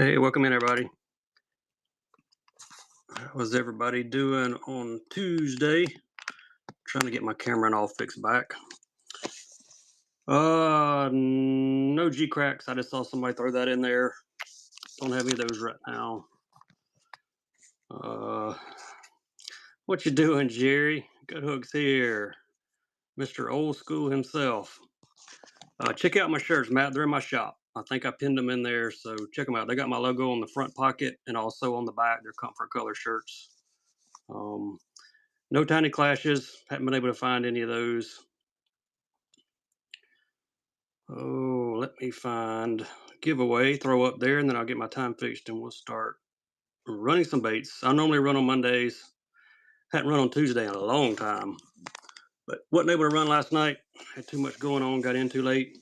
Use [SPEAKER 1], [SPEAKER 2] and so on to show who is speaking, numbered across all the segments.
[SPEAKER 1] Hey, welcome in, everybody. How was everybody doing on Tuesday? Trying to get my camera and all fixed back. No G cracks. I just saw somebody throw that in there. Don't have any of those right now. What you doing, Jerry? Good Hooks here, Mr. Old School himself. Check out my shirts, Matt. They're in my shop. I think I pinned them in there, so check them out. They got my logo on the front pocket and also on the back. They're comfort color shirts. No tiny clashes. Haven't been able to find any of those. Oh, let me find giveaway, throw up there, and then I'll get my time fixed and we'll start running some baits. I normally run on Mondays. Hadn't run on Tuesday in a long time, but wasn't able to run last night. Had too much going on, got in too late.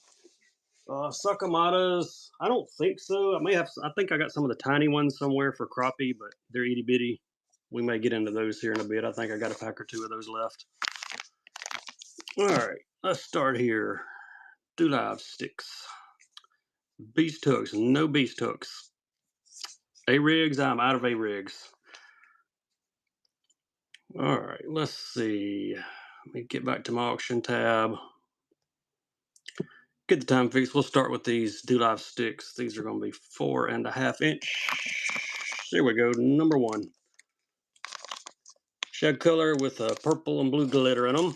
[SPEAKER 1] Suckamatas, I don't think so. I think I got some of the tiny ones somewhere for crappie, but they're itty bitty. We may get into those here in a bit. I think I got a pack or two of those left. All right, let's start here. Do live sticks. Beast hooks, no beast hooks. A-rigs, I'm out of A-rigs. All right, let's see. Let me get back to my auction tab. Get the time fixed. We'll start with these Do Live sticks. These are going to be 4.5 inch. There we go, number one. Shed color with a purple and blue glitter in them.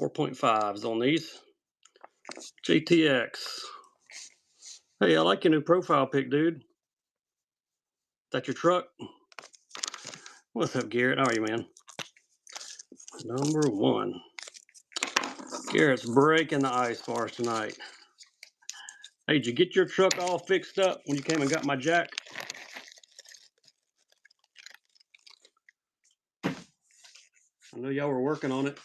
[SPEAKER 1] .5s on these. JTX. Hey, I like your new profile pic, dude. That your truck? What's up, Garrett? How are you, man? Number one. Garrett's breaking the ice for us tonight. Hey, did you get your truck all fixed up when you came and got my jack? I know y'all were working on it.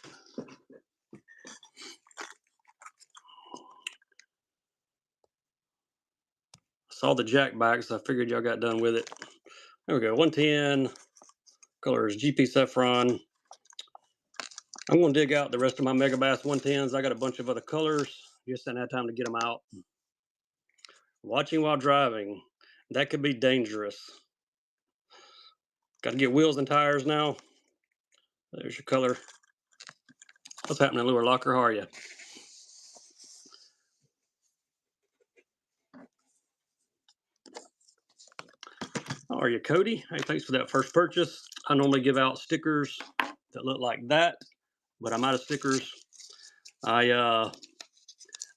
[SPEAKER 1] Saw the jack back, so I figured y'all got done with it. There we go, 110. Color is GP Saffron. I'm going to dig out the rest of my Mega Bass 110s. I got a bunch of other colors. Just didn't have time to get them out. Watching while driving. That could be dangerous. Got to get wheels and tires now. There's your color. What's happening, Lure Locker? How are you? How are you, Cody? Hey, thanks for that first purchase. I normally give out stickers that look like that, but I'm out of stickers. I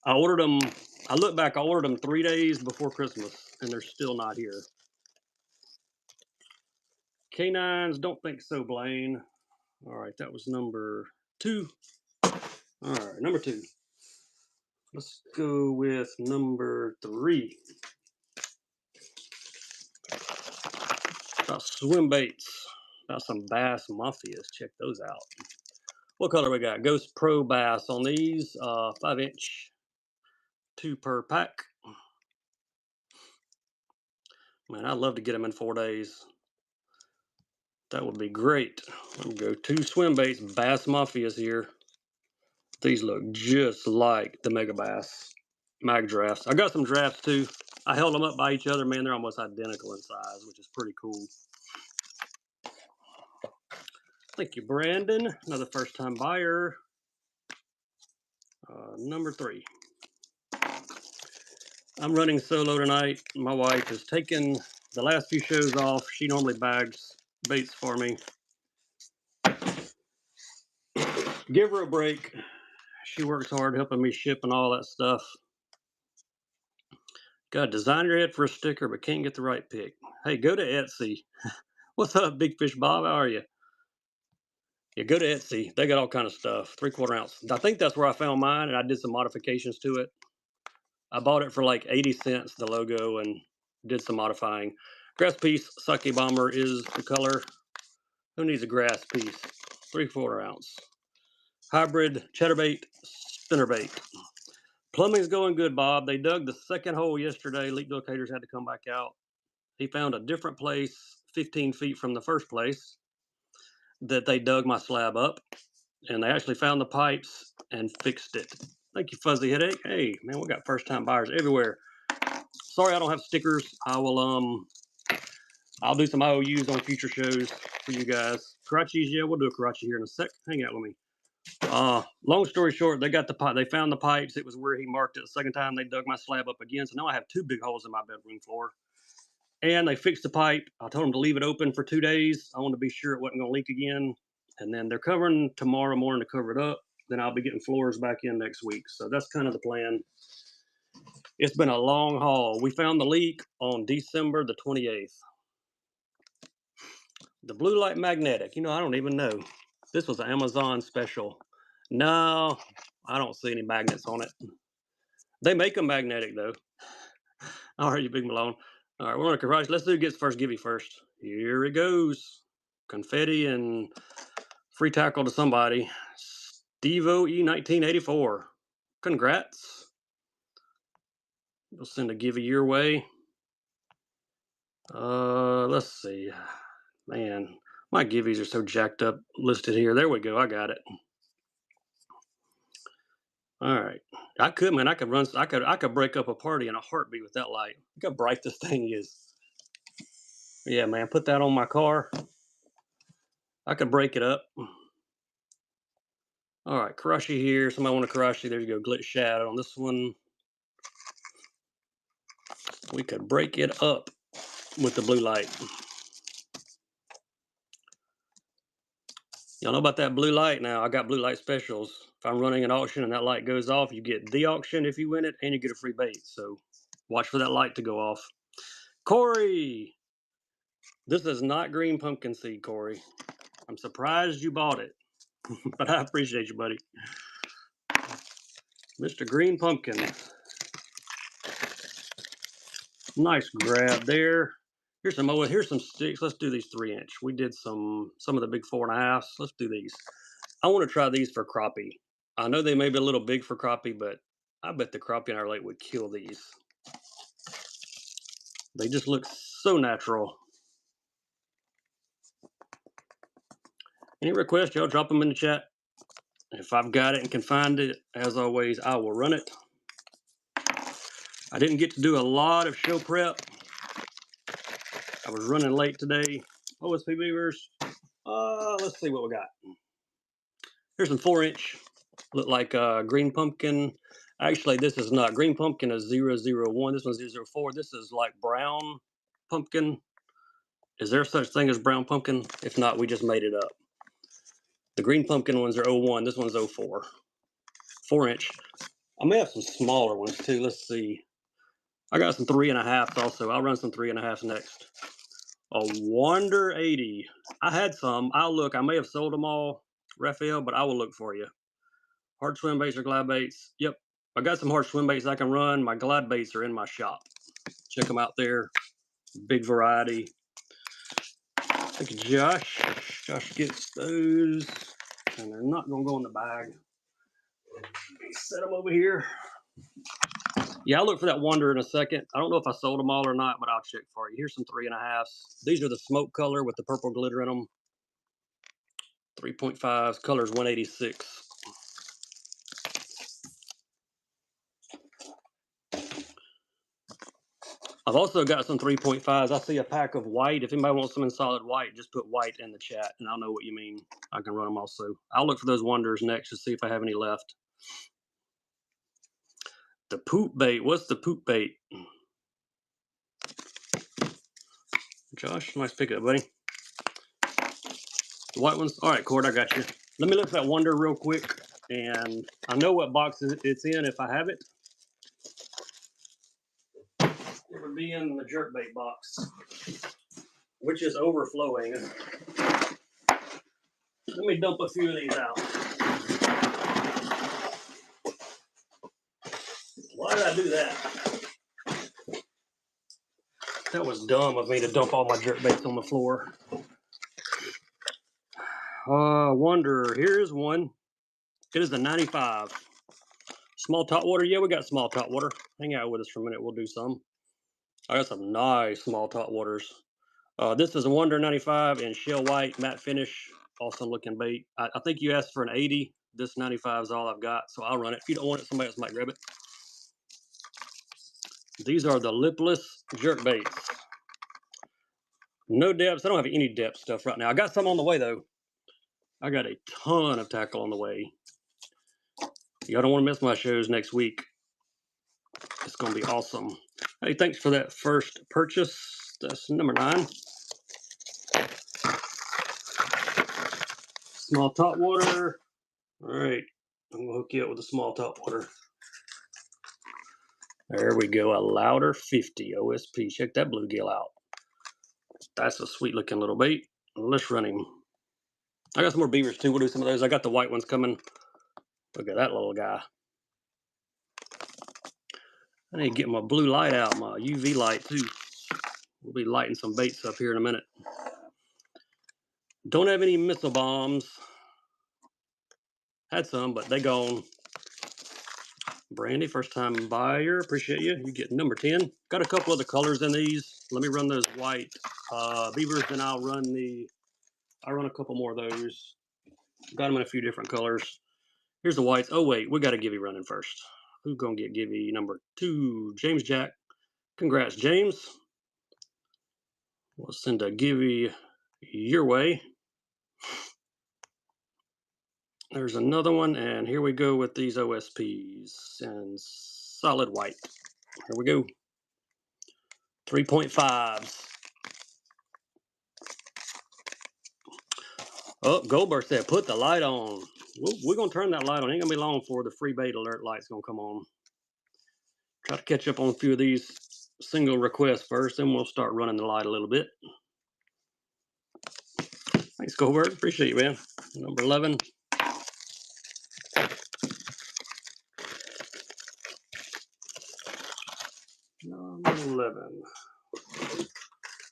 [SPEAKER 1] ordered them. I look back, I ordered them 3 days before Christmas, and they're still not here. Canines, don't think so, Blaine. All right, that was number 2. All right, number 2. Let's go with number 3. About swim baits. About some Bass Mafias. Check those out. What color we got? Ghost Pro Bass on these. 5 inch. 2 per pack. Man, I'd love to get them in 4 days. That would be great. Let me go 2 swim baits. Bass Mafias here. These look just like the Mega Bass mag drafts. I got some drafts too. I held them up by each other. Man, they're almost identical in size, which is pretty cool. Thank you, Brandon. Another first-time buyer. Number 3. I'm running solo tonight. My wife has taken the last few shows off. She normally bags baits for me. Give her a break. She works hard helping me ship and all that stuff. Got to design your head for a sticker, but can't get the right pick. Hey, go to Etsy. What's up, Big Fish Bob? How are you? Yeah, go to Etsy. They got all kind of stuff. 3/4 ounce. I think that's where I found mine, and I did some modifications to it. I bought it for like 80 cents, the logo, and did some modifying. Grass piece, Sake Bomber is the color. Who needs a grass piece? 3/4 ounce. Hybrid chatterbait, spinnerbait. Plumbing's going good, Bob. They dug the second hole yesterday. Leak locators had to come back out. He found a different place 15 feet from the first place that they dug my slab up, and they actually found the pipes and fixed it. Thank you, Fuzzy Headache. Hey, man, we got first-time buyers everywhere. Sorry I don't have stickers. I'll do some IOUs on future shows for you guys. Karachis, yeah, we'll do a Karachi here in a sec. Hang out with me. Long story short, they got the pipe. They found the pipes. It was where he marked it the second time. They dug my slab up again. So now I have 2 big holes in my bedroom floor. And they fixed the pipe. I told them to leave it open for 2 days. I want to be sure it wasn't going to leak again. And then they're covering tomorrow morning to cover it up. Then I'll be getting floors back in next week. So that's kind of the plan. It's been a long haul. We found the leak on December the 28th. The blue light magnetic. You know, I don't even know. This was an Amazon special. No, I don't see any magnets on it. They make them magnetic though. All right, you big Malone. All right, we're on a garage. Let's do gets first givey first. Here it goes. Confetti and free tackle to somebody. Stevo E 1984. Congrats. We'll send a givey your way. Let's see. Man, my givvies are so jacked up listed here. There we go. I got it. All right. I could break up a party in a heartbeat with that light. Look how bright this thing is. Yeah, man, put that on my car. I could break it up. All right, Karashi here. Somebody want a Karashi. There you go. Glitch shadow on this one. We could break it up with the blue light. Y'all know about that blue light now. I got blue light specials. If I'm running an auction and that light goes off, you get the auction if you win it, and you get a free bait. So watch for that light to go off. Corey! This is not green pumpkin seed, Corey. I'm surprised you bought it, but I appreciate you, buddy. Mr. Green Pumpkin. Nice grab there. Here's some sticks. Let's do these 3-inch. We did some of the big 4.5s. Let's do these. I want to try these for crappie. I know they may be a little big for crappie, but I bet the crappie in our lake would kill these. They just look so natural. Any requests, y'all drop them in the chat. If I've got it and can find it, as always, I will run it. I didn't get to do a lot of show prep. I was running late today. OSP Beavers. Let's see what we got. Here's some 4-inch. Look like green pumpkin. Actually, this is not. Green pumpkin is 001. This one's 004. This is like brown pumpkin. Is there such thing as brown pumpkin? If not, we just made it up. The green pumpkin ones are 01. This one's 04. 4-inch. I may have some smaller ones too. Let's see. I got some 3.5s also. I'll run some 3.5s next. A Wonder 80. I had some. I'll look. I may have sold them all, Raphael, but I will look for you. Hard swim baits or glide baits? Yep. I got some hard swim baits I can run. My glide baits are in my shop. Check them out there. Big variety. Thank you, Josh. Josh gets those. And they're not going to go in the bag. Set them over here. Yeah, I'll look for that Wonder in a second. I don't know if I sold them all or not, but I'll check for you. Here's some 3.5s. These are the smoke color with the purple glitter in them. 3.5s. Color's 186. I've also got some 3.5s. I see a pack of white. If anybody wants some in solid white, just put white in the chat, and I'll know what you mean. I can run them also. I'll look for those Wonders next to see if I have any left. The poop bait. What's the poop bait? Josh, nice pickup, buddy. The white ones. All right, Cord, I got you. Let me look for that Wonder real quick, and I know what box it's in if I have it. It would be in the jerkbait box, which is overflowing. Let me dump a few of these out. Why did I do that? That was dumb of me to dump all my jerkbaits on the floor. Wonder, here's one. It is a 95. Small top water. Yeah, we got small top water. Hang out with us for a minute. We'll do some. I got some nice small top waters. This is a Wonder 95 in shell white matte finish. Awesome looking bait. I think you asked for an 80. This 95 is all I've got, so I'll run it. If you don't want it, somebody else might grab it. These are the lipless jerk baits. No depths. I don't have any depth stuff right now. I got some on the way, though. I got a ton of tackle on the way. Y'all don't want to miss my shows next week. It's going to be awesome. Hey, thanks for that first purchase. That's number 9. Small top water. All right. I'm going to hook you up with a small top water. There we go. A Louder 50 OSP. Check that bluegill out. That's a sweet looking little bait. Let's run him. I got some more beavers too. We'll do some of those. I got the white ones coming. Look at that little guy. I need to get my blue light out, my UV light too. We'll be lighting some baits up here in a minute. Don't have any missile bombs. Had some, but they gone. Brandy, first time buyer. Appreciate you. You get number 10. Got a couple of the colors in these. Let me run those white beavers, and I'll run a couple more of those. Got them in a few different colors. Here's the whites. Oh wait, we got a Givy running first. Who's gonna get Givy number 2? James Jack. Congrats, James. We'll send a Givy your way. There's another one, and here we go with these OSPs and solid white. Here we go. 3.5s. Oh, Goldberg said, put the light on. We're going to turn that light on. Ain't going to be long before the free bait alert light's going to come on. Try to catch up on a few of these single requests first, then we'll start running the light a little bit. Thanks, Goldberg. Appreciate you, man. Number 11. Number 11.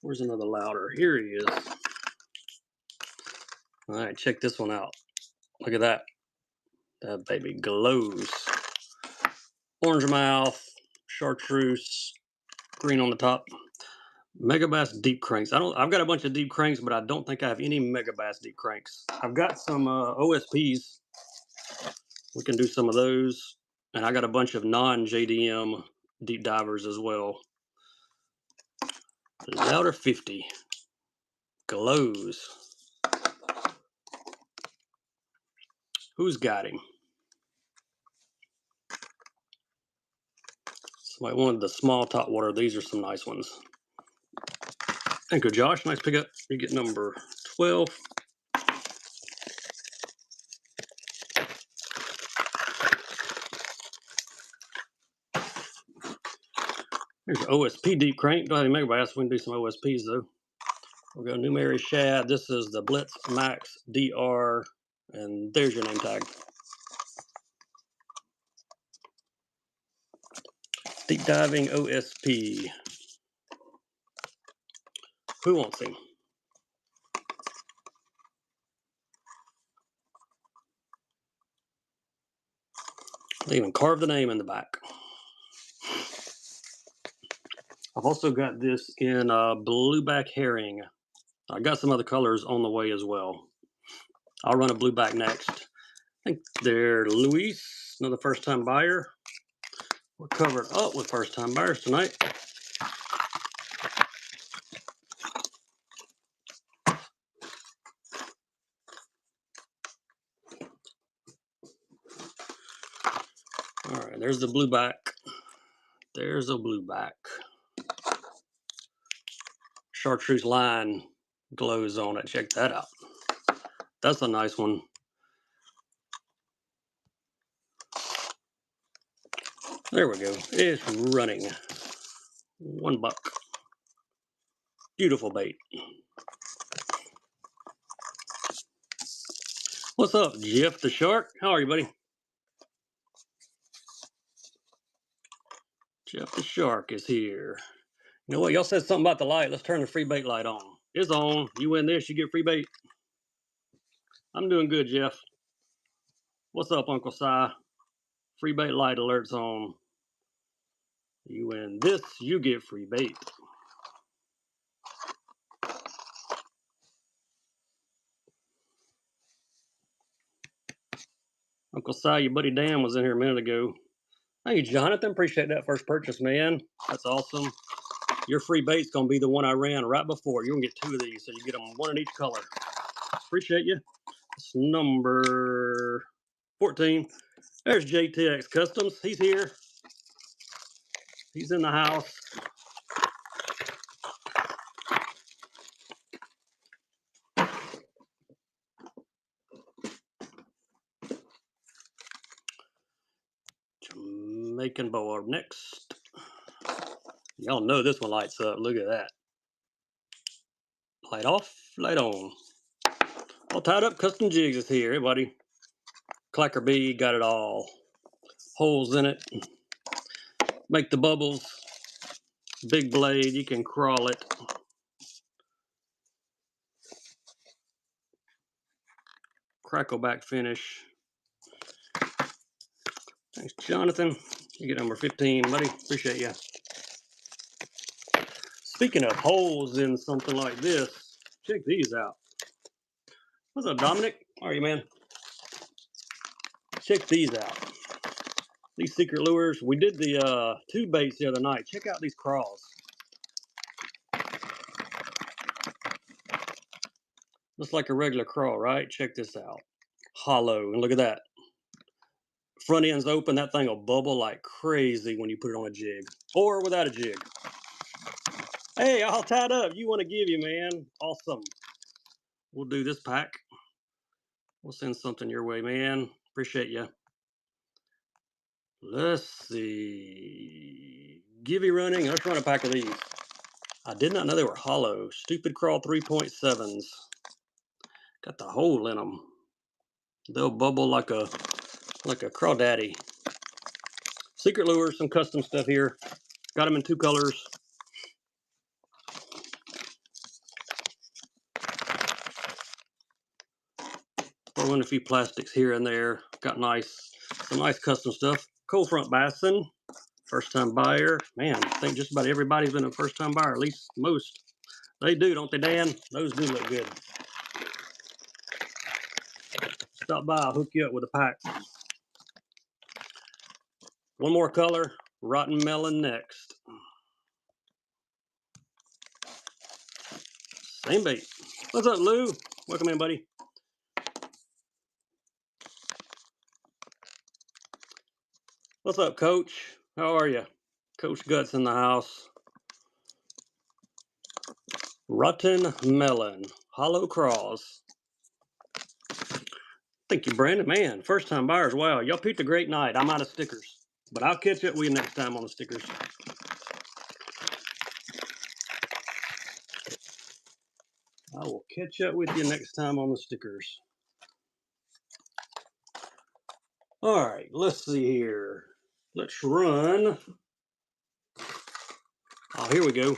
[SPEAKER 1] Where's another Louder? Here he is. All right, check this one out. Look at that. That baby glows. Orange mouth, chartreuse, green on the top. Megabass deep cranks. I've got a bunch of deep cranks, but I don't think I have any Megabass deep cranks. I've got some OSPs. We can do some of those. And I got a bunch of non-JDM deep divers as well. Louder 50. Glows. Who's got him? Somebody wanted the small top water. These are some nice ones. Thank you, Josh. Nice pickup. You get number 12. Here's an OSP deep crank. Don't have any Megabass. We can do some OSPs though. We'll go New Mary Shad. This is the Blitz Max DR. And there's your name tag. Deep diving OSP. Who wants him? They even carved the name in the back. I've also got this in blueback herring. I got some other colors on the way as well. I'll run a blueback next. I think they're Luis, another first time buyer. We're covered up with first time buyers tonight. All right, there's the blueback. There's a blueback. Chartreuse line glows on it. Check that out. That's a nice one. There we go. It's running. $1. Beautiful bait. What's up, Jeff the Shark? How are you, buddy? Jeff the Shark is here. You know what? Y'all said something about the light. Let's turn the free bait light on. It's on. You win this, you get free bait. I'm doing good, Jeff. What's up, Uncle Si? Free bait light alerts on. You win this, you get free bait. Uncle Si, your buddy Dan was in here a minute ago. Hey, Jonathan, appreciate that first purchase, man. That's awesome. Your free bait's going to be the one I ran right before. You're going to get 2 of these, so you get them one in each color. Appreciate you. It's number 14. There's JTX Customs. He's here. He's in the house. Jamaican boa next. Y'all know this one lights up. Look at that. Light off, light on. All tied up custom jigs is here. Hey, buddy. Clacker bead, got it all. Holes in it. Make the bubbles. Big blade, you can crawl it. Crackleback finish. Thanks, Jonathan. You get number 15, buddy. Appreciate you. Speaking of holes in something like this, check these out. What's up, Dominic? How are you, man? Check these out. These secret lures. We did the 2 baits the other night. Check out these crawls. Looks like a regular crawl, right? Check this out. Hollow. And look at that. Front end's open. That thing will bubble like crazy when you put it on a jig. Or without a jig. Hey, all tied up. You want to give you, man. Awesome. We'll do this pack. We'll send something your way, man. Appreciate you. Let's see. Givey running. Let's run a pack of these. I did not know they were hollow. Stupid Crawl 3.7s. Got the hole in them. They'll bubble like a crawdaddy. Secret lures, some custom stuff here. Got them in 2 colors. Throw in a few plastics here and there. Got some nice custom stuff. Cold front bassin. First time buyer. Man, I think just about everybody's been a first time buyer, at least most. They do, don't they, Dan? Those do look good. Stop by, I'll hook you up with a pack. One more color, rotten melon next. Same bait. What's up, Lou? Welcome in, buddy. What's up, Coach? How are you? Coach Guts in the house. Rotten melon, hollow crawls. Thank you, Brandon. Man, first time buyers. Wow, y'all picked a great night. I'm out of stickers, but I'll catch up with you next time on the stickers. I will catch up with you next time on the stickers. All right, let's see here. Let's run. Oh, here we go.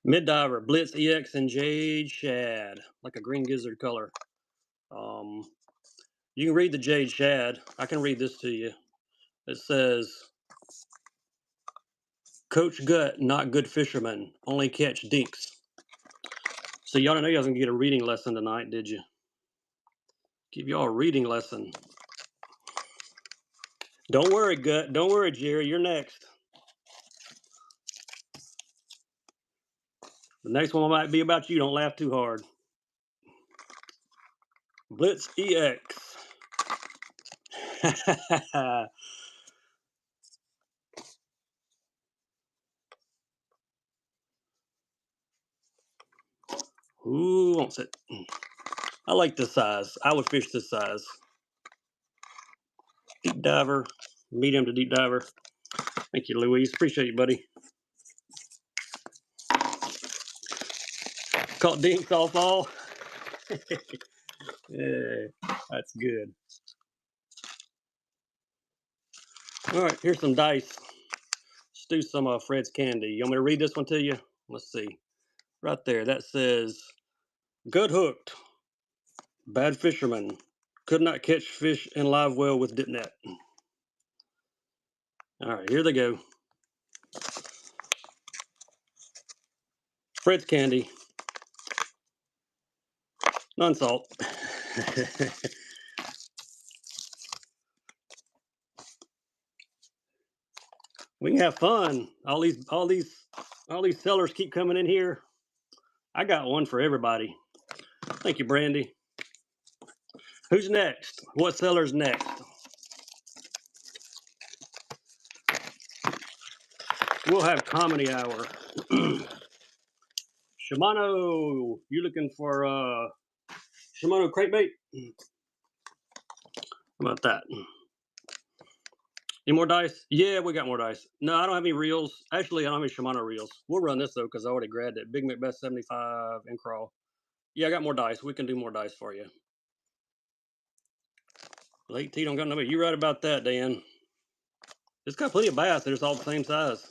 [SPEAKER 1] Mid Diver, Blitz EX and Jade Shad, like a green gizzard color. You can read the Jade Shad. I can read this to you. It says, Coach Gut, not good fisherman, only catch dinks. So y'all didn't know you was gonna get a reading lesson tonight, did you? Give y'all a reading lesson. Don't worry, Gut. Don't worry, Jerry. You're next. The next one might be about you. Don't laugh too hard. Blitz EX. Who wants it? I like this size. I would fish this size. Deep diver, medium to deep diver. Thank you, Louise. Appreciate you, buddy. Caught dinks all fall. Yeah, that's good. All right, here's some dice. Let's do some Fred's Candy. You want me to read this one to you? Let's see. Right there, that says, Gut hooked. Bad fisherman. Could not catch fish in live well with dip net. All right, here they go. Fred's Candy. Non-salt. can have fun. All these sellers keep coming in here. I got one for everybody. Thank you, Brandy. Who's next? What seller's next? We'll have comedy hour. Shimano, you looking for Shimano crankbait? How about that? Any more dice? Yeah, we got more dice. No, I don't have any reels. Actually, I don't have any Shimano reels. We'll run this though because I already grabbed it. Big Macbeth 75 and crawl. Yeah, I got more dice. We can do more dice for you. Late T don't got no. You right about that, Dan. It's got plenty of bass. They're just all the same size.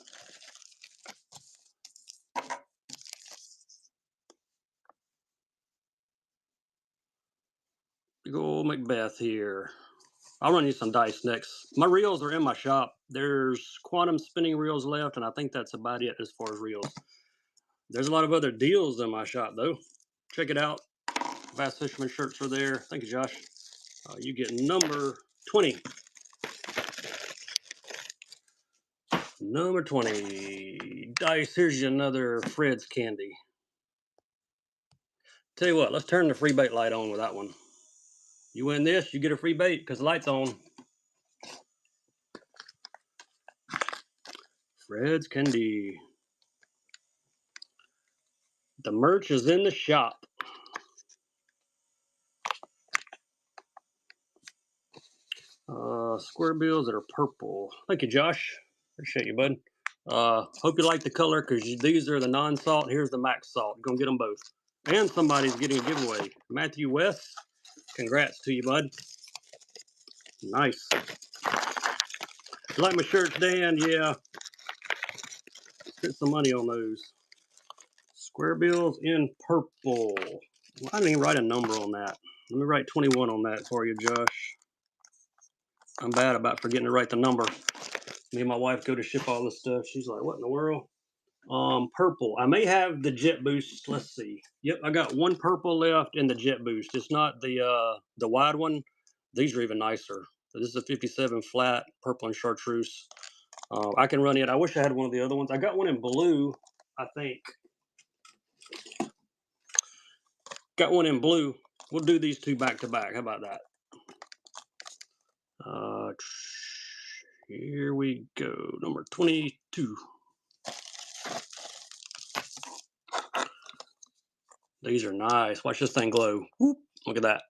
[SPEAKER 1] Big old Macbeth here. I'll run you some dice next. My reels are in my shop. There's quantum spinning reels left, and I think that's about it as far as reels. There's a lot of other deals in my shop, though. Check it out. Bass Fisherman shirts are there. Thank you, Josh. You get number 20. Number 20. Dice, here's you another Fred's candy. Tell you what, let's turn the free bait light on with that one. You win this, you get a free bait because the light's on. Fred's candy. The merch is in the shop. Square bills that are purple. Thank you, Josh. Appreciate you, bud. Hope you like the color because these are the non-salt. Here's the max salt. You're going to get them both. And somebody's getting a giveaway. Matthew West, congrats to you, bud. Nice. You like my shirts, Dan? Yeah. Spent some money on those. Square bills in purple. Well, I didn't even write a number on that. Let me write 21 on that for you, Josh. I'm bad about forgetting to write the number. Me and my wife go to ship all this stuff. She's like, what in the world? Purple. I may have the Jet Boost. Let's see. Yep, I got one purple left in the Jet Boost. It's not the wide one. These are even nicer. This is a 57 flat, purple and chartreuse. I can run it. I wish I had one of the other ones. I got one in blue, I think. Got one in blue. We'll do these two back to back. How about that? Here we go. Number 22. These are nice. Watch this thing glow. Whoop. Look at that.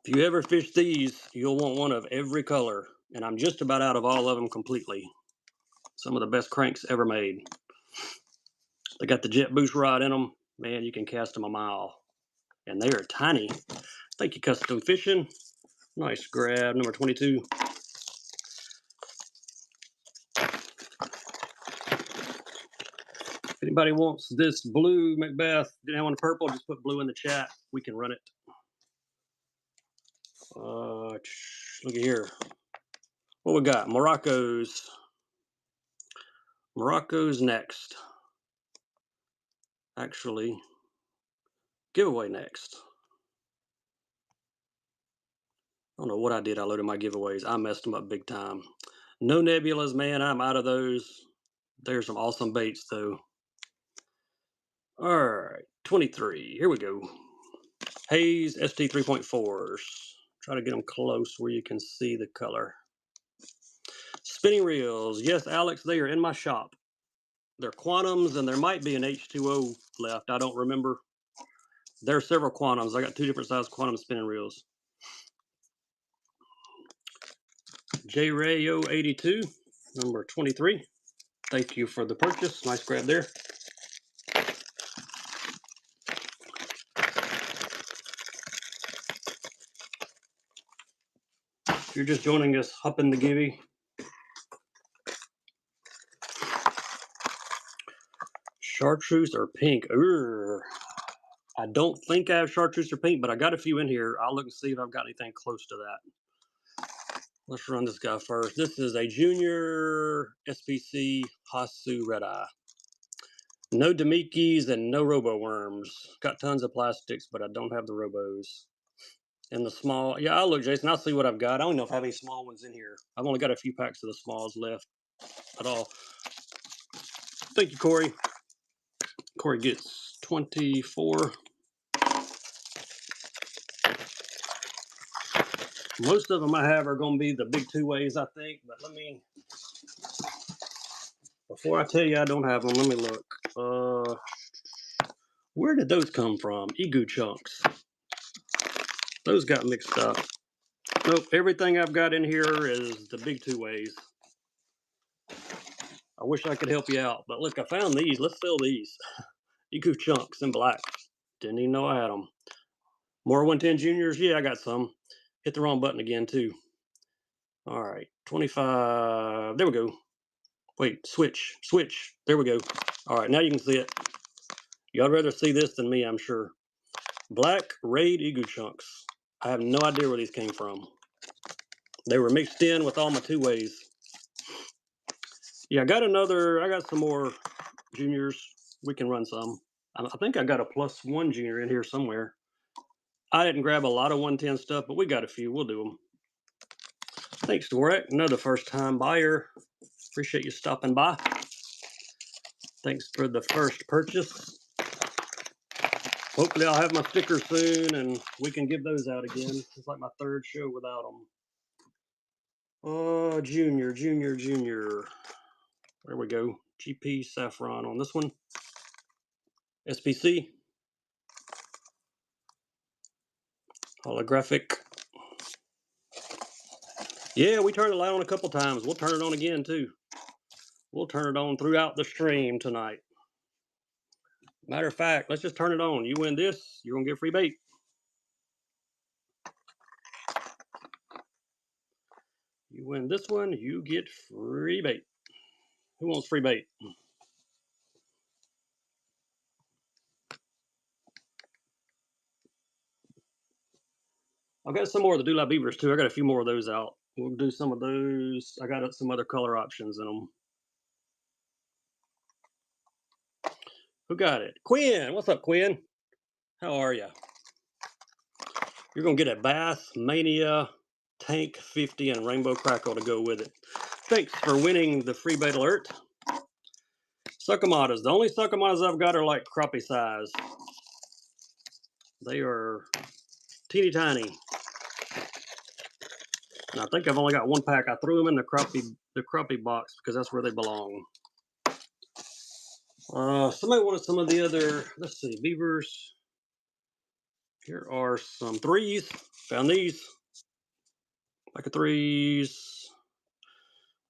[SPEAKER 1] If you ever fish these, you'll want one of every color. And I'm just about out of all of them completely. Some of the best cranks ever made. They got the Jet Boost rod in them. Man, you can cast them a mile. And they are tiny. Thank you, Custom Fishing. Nice grab, number 22. If anybody wants this blue Macbeth, didn't have one purple, just put blue in the chat. We can run it. Look at here. What we got? Morocco's next. Actually, giveaway next. I don't know what I did. I loaded my giveaways. I messed them up big time. No nebulas, man. I'm out of those. There's some awesome baits, though. All right, 23. Here we go. Hayes ST 3.4s. Try to get them close where you can see the color. Spinning reels. Yes, Alex, they are in my shop. They're quantums, and there might be an H2O left. I don't remember. There are several quantums. I got two different size quantum spinning reels. J Rayo 82, number 23. Thank you for the purchase. Nice grab there. If you're just joining us, hop in the givey. Chartreuse or pink? I don't think I have chartreuse or pink, but I got a few in here. I'll look and see if I've got anything close to that. Let's run this guy first. This is a junior SPC Hasu Red Eye. No Demikis and no Robo Worms. Got tons of plastics, but I don't have the Robos. And the small, yeah, I'll look, Jason. I'll see what I've got. I don't know if I have any small ones in here. I've only got a few packs of the smalls left at all. Thank you, Corey. Corey gets 24. Most of them I have are going to be the big two ways, I think. But let me, before I tell you I don't have them, let me look. Where did those come from? Egu chunks. Those got mixed up. Nope, everything I've got in here is the big two ways. I wish I could help you out, but look, I found these. Let's sell these. Egu chunks in black. Didn't even know I had them. More 110 juniors? Yeah, I got some. Hit the wrong button again, too. All right, 25. There we go. Wait, switch. There we go. All right, now you can see it. Y'all rather see this than me, I'm sure. Black Raid Egu chunks. I have no idea where these came from. They were mixed in with all my two ways. Yeah, I got some more juniors. We can run some. I think I got a +1 junior in here somewhere. I didn't grab a lot of 110 stuff, but we got a few. We'll do them. Thanks, Dvorak. Another first-time buyer. Appreciate you stopping by. Thanks for the first purchase. Hopefully I'll have my stickers soon and we can give those out again. It's like my third show without them. Oh, junior. There we go. GP Saffron on this one. SPC. Holographic. Yeah, we turned the light on a couple times. We'll turn it on again, too. We'll turn it on throughout the stream tonight. Matter of fact, let's just turn it on. You win this, you're going to get free bait. You win this one, you get free bait. Who wants free bait? I've got some more of the Dewlap Beavers, too. I got a few more of those out. We'll do some of those. I got some other color options in them. Who got it? Quinn. What's up, Quinn? How are you? You're going to get a Bass Mania Tank 50 and Rainbow Crackle to go with it. Thanks for winning the free bait alert. Suckamatas. The only suckamatas I've got are like crappie size. They are teeny tiny. And I think I've only got one pack. I threw them in the crappie box because that's where they belong. Somebody wanted some of the other, let's see, beavers. Here are some threes. Found these. Pack of threes.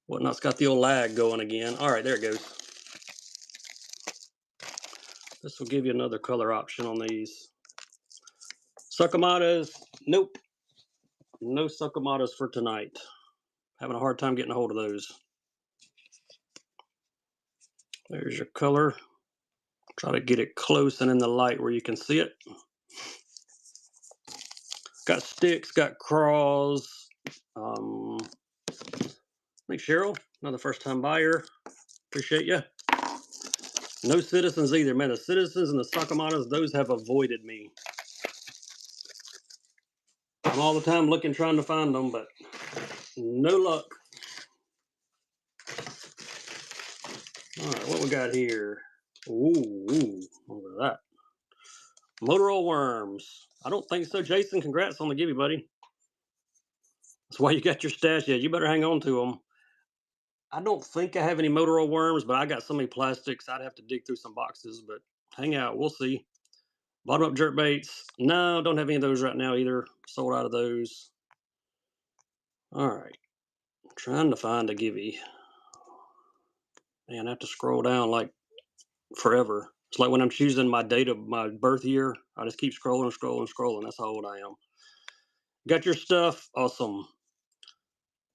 [SPEAKER 1] Whatnot's got the old lag going again. All right, there it goes. This will give you another color option on these. Suckamatas. Nope. No suckamatas for tonight. Having a hard time getting a hold of those. There's your color. Try to get it close and in the light where you can see it. Got sticks, got craws. Thanks, Cheryl. Another first-time buyer. Appreciate you. No citizens either. Man, the citizens and the suckamatas, those have avoided me. I'm all the time looking, trying to find them, but no luck. All right, what we got here? Ooh, look at that. Motor oil worms. I don't think so. Jason, congrats on the givey, buddy. That's why you got your stash yet. You better hang on to them. I don't think I have any motor oil worms, but I got so many plastics, I'd have to dig through some boxes, but hang out. We'll see. Bottom up jerk baits. No, don't have any of those right now either. Sold out of those. All right. I'm trying to find a givey. Man, I have to scroll down like forever. It's like when I'm choosing my date of my birth year, I just keep scrolling. That's how old I am. Got your stuff? Awesome.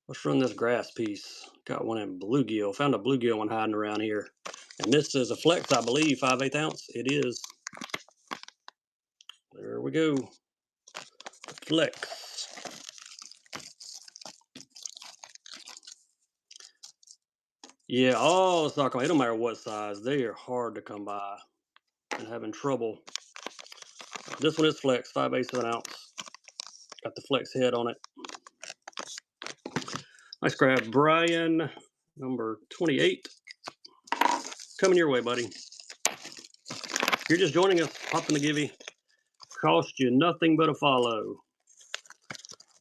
[SPEAKER 1] Let's run this grass piece. Got one in bluegill. Found a bluegill one hiding around here. And this is a flex, I believe, 5/8 ounce. It is. There we go. Flex. Yeah, all the suckerman, it don't matter what size. They are hard to come by and having trouble. This one is flex, 5/8 of an ounce. Got the flex head on it. Nice grab, Brian, number 28. Coming your way, buddy. If you're just joining us, hop in the givey. Cost you nothing but a follow.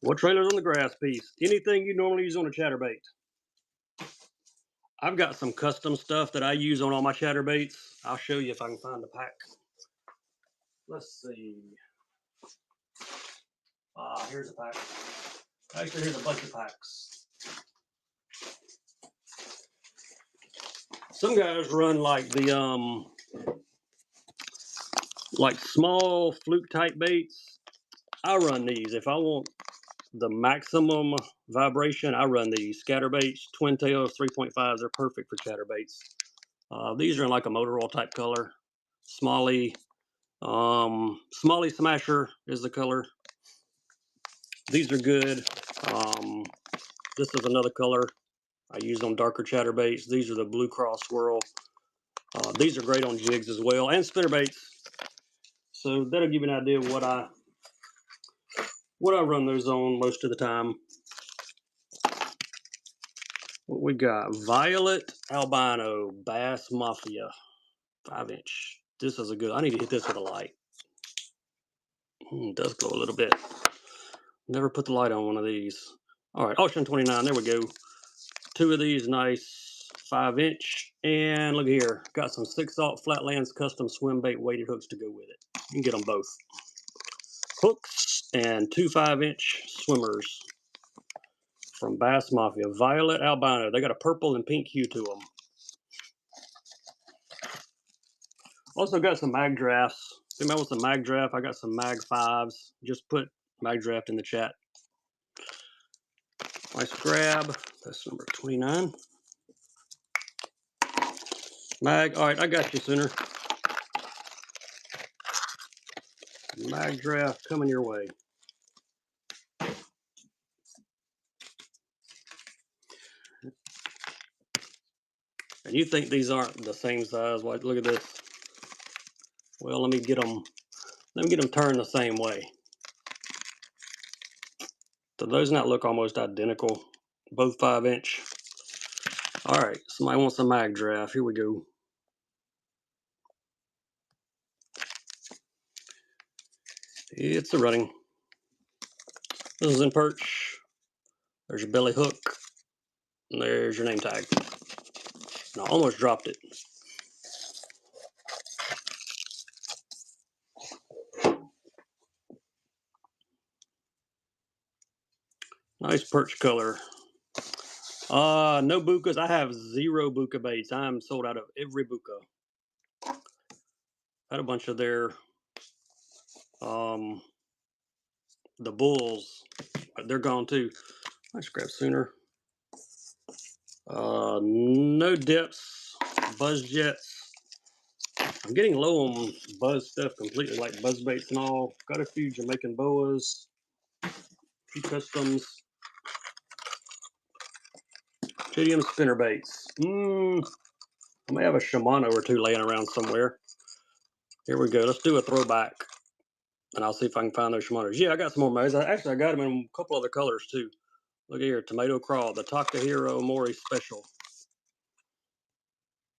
[SPEAKER 1] What trailer's on the grass piece? Anything you normally use on a chatterbait. I've got some custom stuff that I use on all my chatterbaits. I'll show you if I can find the pack. Let's see. Here's a pack. Actually, here's a bunch of packs. Some guys run like the like small fluke type baits. I run these. If I want the maximum vibration, I run these scatterbaits, twin tails, 3.5s. They're perfect for chatterbaits. These are in like a motor oil type color. Smalley Smasher is the color. These are good. This is another color I use on darker chatterbaits. These are the Blue Cross Swirl. These are great on jigs as well and spinnerbaits. So that'll give you an idea of what I run those on most of the time. What we got? Violet Albino Bass Mafia 5-inch. This is a good. I need to hit this with a light. It does glow a little bit. Never put the light on one of these. All right, Ocean 29. There we go. 2 of these nice 5-inch. And look here, got some 6-aught Flatlands custom swim bait weighted hooks to go with it. You can get them both. Hooks and 2 5-inch swimmers from Bass Mafia. Violet Albino. They got a purple and pink hue to them. Also got some mag drafts. If anybody wants a mag draft, I got some mag 5s. Just put mag draft in the chat. Nice grab. That's number 29. Mag. All right, I got you, Sooner. Mag draft coming your way. And you think these aren't the same size? Well, look at this. Well, let me get them turned the same way. Do those not look almost identical? Both 5-inch. All right, somebody wants a mag draft. Here we go. It's a running. This is in perch. There's your belly hook. And there's your name tag. And I almost dropped it. Nice perch color. No bukas. I have 0 buka baits. I'm sold out of every buka. Had a bunch of their the bulls. They're gone too. Nice grab, Sooner. No depths, buzz jets. I'm getting low on buzz stuff completely, like buzz baits and all. Got a few Jamaican boas, a few customs. JDM spinner baits. I may have a Shimano or 2 laying around somewhere. Here we go. Let's do a throwback, and I'll see if I can find those Shimanos. Yeah, I got some more Mays. Actually, I got them in a couple other colors too. Look here, Tomato Crawl, the Takahiro Mori Special.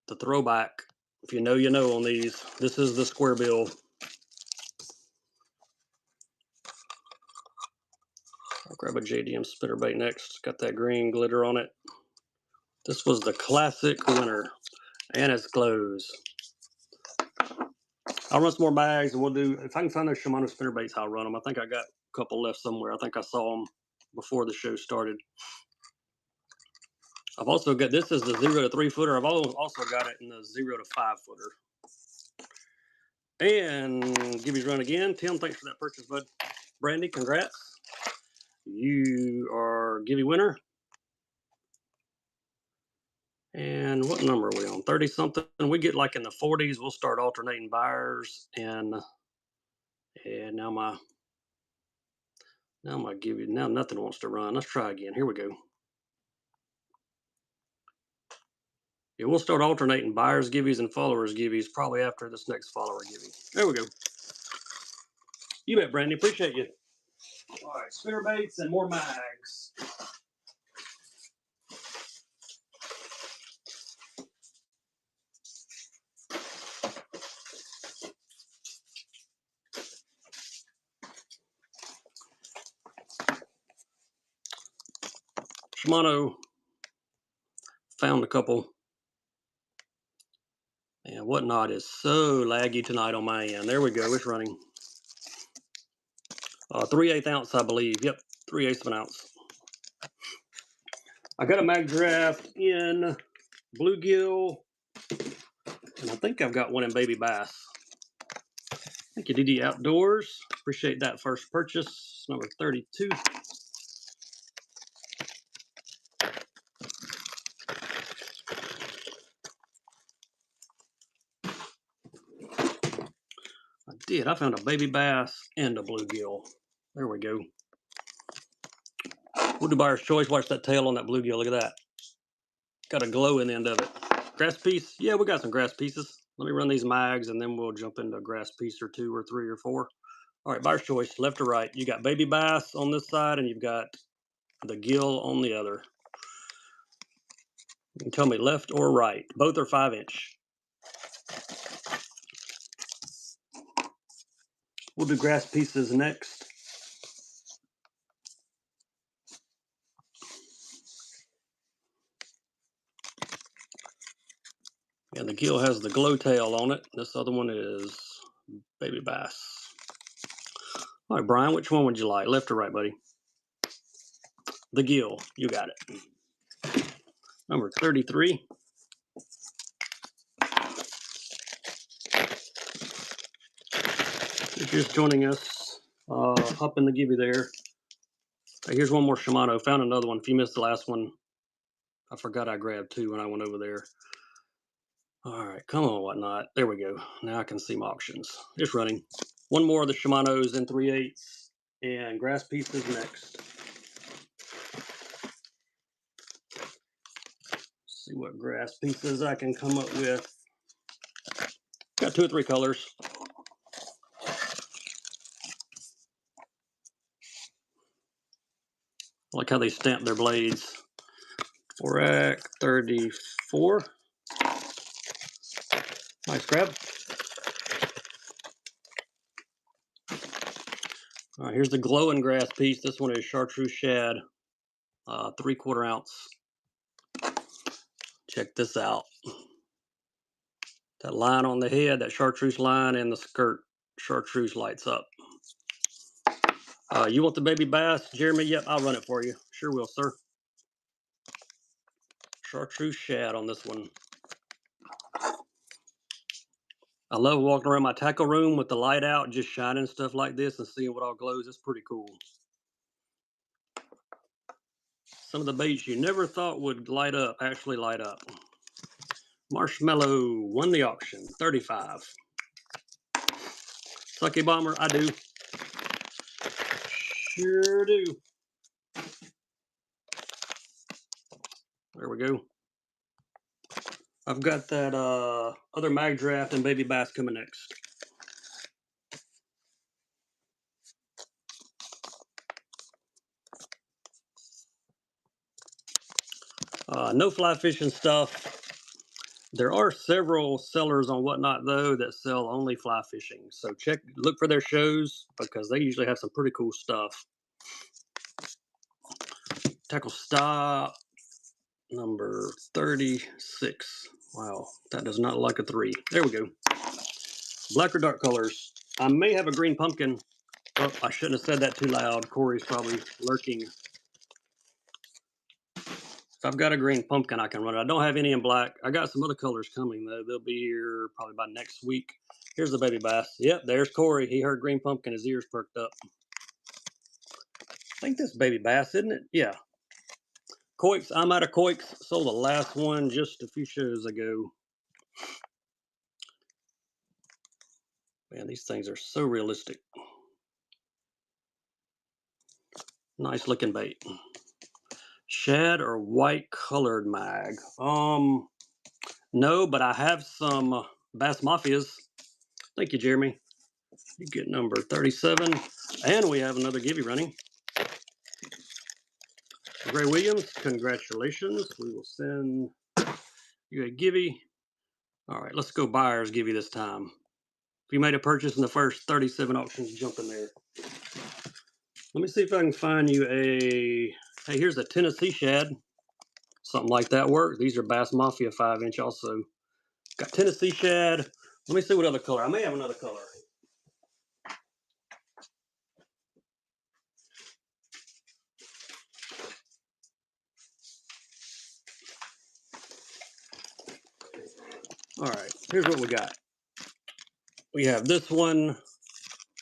[SPEAKER 1] The throwback. If you know, you know on these. This is the square bill. I'll grab a JDM spinnerbait next. Got that green glitter on it. This was the classic winner, and it's closed. I'll run some more bags, and we'll do. If I can find those Shimano spinnerbaits, I'll run them. I think I got a couple left somewhere. I think I saw them before the show started. I've also got, this is the 0 to 3 footer. I've also got it in the 0 to 5 footer. And Gibby's run again. Tim, thanks for that purchase, bud. Brandy, congrats. You are Gibby winner. And what number are we on? 30 something. We get like in the 40s. We'll start alternating buyers. And now my Gibby, now nothing wants to run. Let's try again. Here we go. Yeah, we'll start alternating buyers gibbies and followers gibbies probably after this next follower gibby. There we go. You bet, Brandy. Appreciate you. All right, spinner baits and more mags. Shimano found a couple. And whatnot is so laggy tonight on my end. There we go. It's running. 3/8 ounce, I believe. Yep, 3/8 of an ounce. I got a mag draft in bluegill, and I think I've got one in baby bass. Thank you, DD Outdoors. Appreciate that first purchase. Number 32. I found a baby bass and a bluegill. There we go. We'll do buyer's choice. Watch that tail on that bluegill. Look at that. Got a glow in the end of it. Grass piece? Yeah, we got some grass pieces. Let me run these mags and then we'll jump into a grass piece or 2 or 3 or 4. All right, buyer's choice, left or right. You got baby bass on this side and you've got the gill on the other. You can tell me left or right. Both are 5-inch. We'll do grass pieces next. And the gill has the glow tail on it. This other one is baby bass. All right, Brian, which one would you like? Left or right, buddy? The gill. You got it. Number 33. If you're just joining us, hop in the gibby there. Right, here's one more Shimano. Found another one. If you missed the last one, I forgot I grabbed 2 when I went over there. All right, come on, whatnot. There we go. Now I can see my options. It's running. One more of the Shimanos in 3/8 and grass pieces next. See what grass pieces I can come up with. Got 2 or 3 colors. I like how they stamp their blades. 4-rack 34. Nice grab. All right, here's the glowing grass piece. This one is chartreuse shad, 3/4 ounce. Check this out. That line on the head, that chartreuse line, and the skirt, chartreuse lights up. You want the baby bass, Jeremy? Yep, I'll run it for you. Sure will, sir. Chartreuse shad on this one. I love walking around my tackle room with the light out, just shining stuff like this and seeing what all glows. It's pretty cool. Some of the baits you never thought would light up actually light up. Marshmallow won the auction, 35. Sucky Bomber, I do. Sure do. There we go. I've got that other mag draft and baby bass coming next. No fly fishing stuff. There are several sellers on Whatnot though that sell only fly fishing. So look for their shows because they usually have some pretty cool stuff. Tackle stop number 36. Wow, that does not look like a 3. There we go. Black or dark colors. I may have a green pumpkin. Oh, I shouldn't have said that too loud. Corey's probably lurking. If I've got a green pumpkin, I can run it. I don't have any in black. I got some other colors coming, though. They'll be here probably by next week. Here's the baby bass. Yep, there's Corey. He heard green pumpkin. His ears perked up. I think this baby bass, isn't it? Yeah. Coix. I'm out of Coix. Sold the last one just a few shows ago. Man, these things are so realistic. Nice looking bait. Shad or white colored mag? No, but I have some Bass Mafias. Thank you, Jeremy. You get number 37. And we have another Gibby running. Gray Williams, congratulations. We will send you a Gibby. All right, let's go buyers Gibby this time. If you made a purchase in the first 37 auctions, jump in there. Let me see if I can find you a, hey, here's a Tennessee Shad. Something like that work. These are Bass Mafia 5-inch also. Got Tennessee Shad. Let me see what other color. I may have another color. All right, here's what we got. We have this one,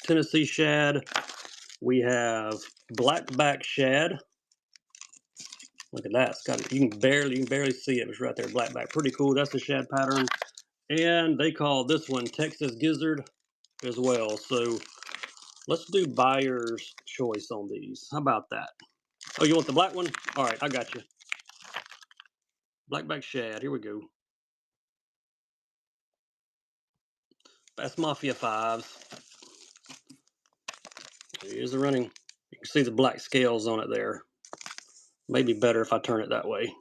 [SPEAKER 1] Tennessee Shad. We have Blackback Shad. Look at that. It's got, you can barely see it. It's right there, Blackback. Pretty cool. That's the shad pattern. And they call this one Texas Gizzard as well. So let's do buyer's choice on these. How about that? Oh, you want the black one? All right, I got you. Blackback Shad. Here we go. That's Mafia 5s. Here's the running. You can see the black scales on it there. Maybe better if I turn it that way.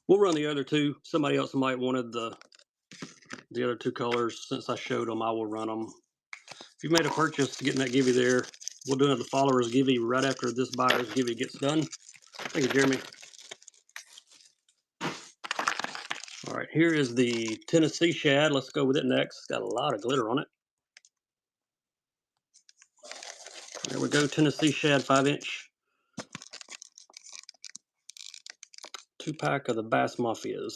[SPEAKER 1] We'll run the other two. Somebody else might wanted the other two colors. Since I showed them, I will run them. If you made a purchase getting that Gibby there, we'll do another followers Gibby right after this buyer's Gibby gets done. Thank you, Jeremy. All right, here is the Tennessee Shad. Let's go with it next. It's got a lot of glitter on it. There we go, Tennessee Shad 5-inch. 2-pack of the Bass Mafias.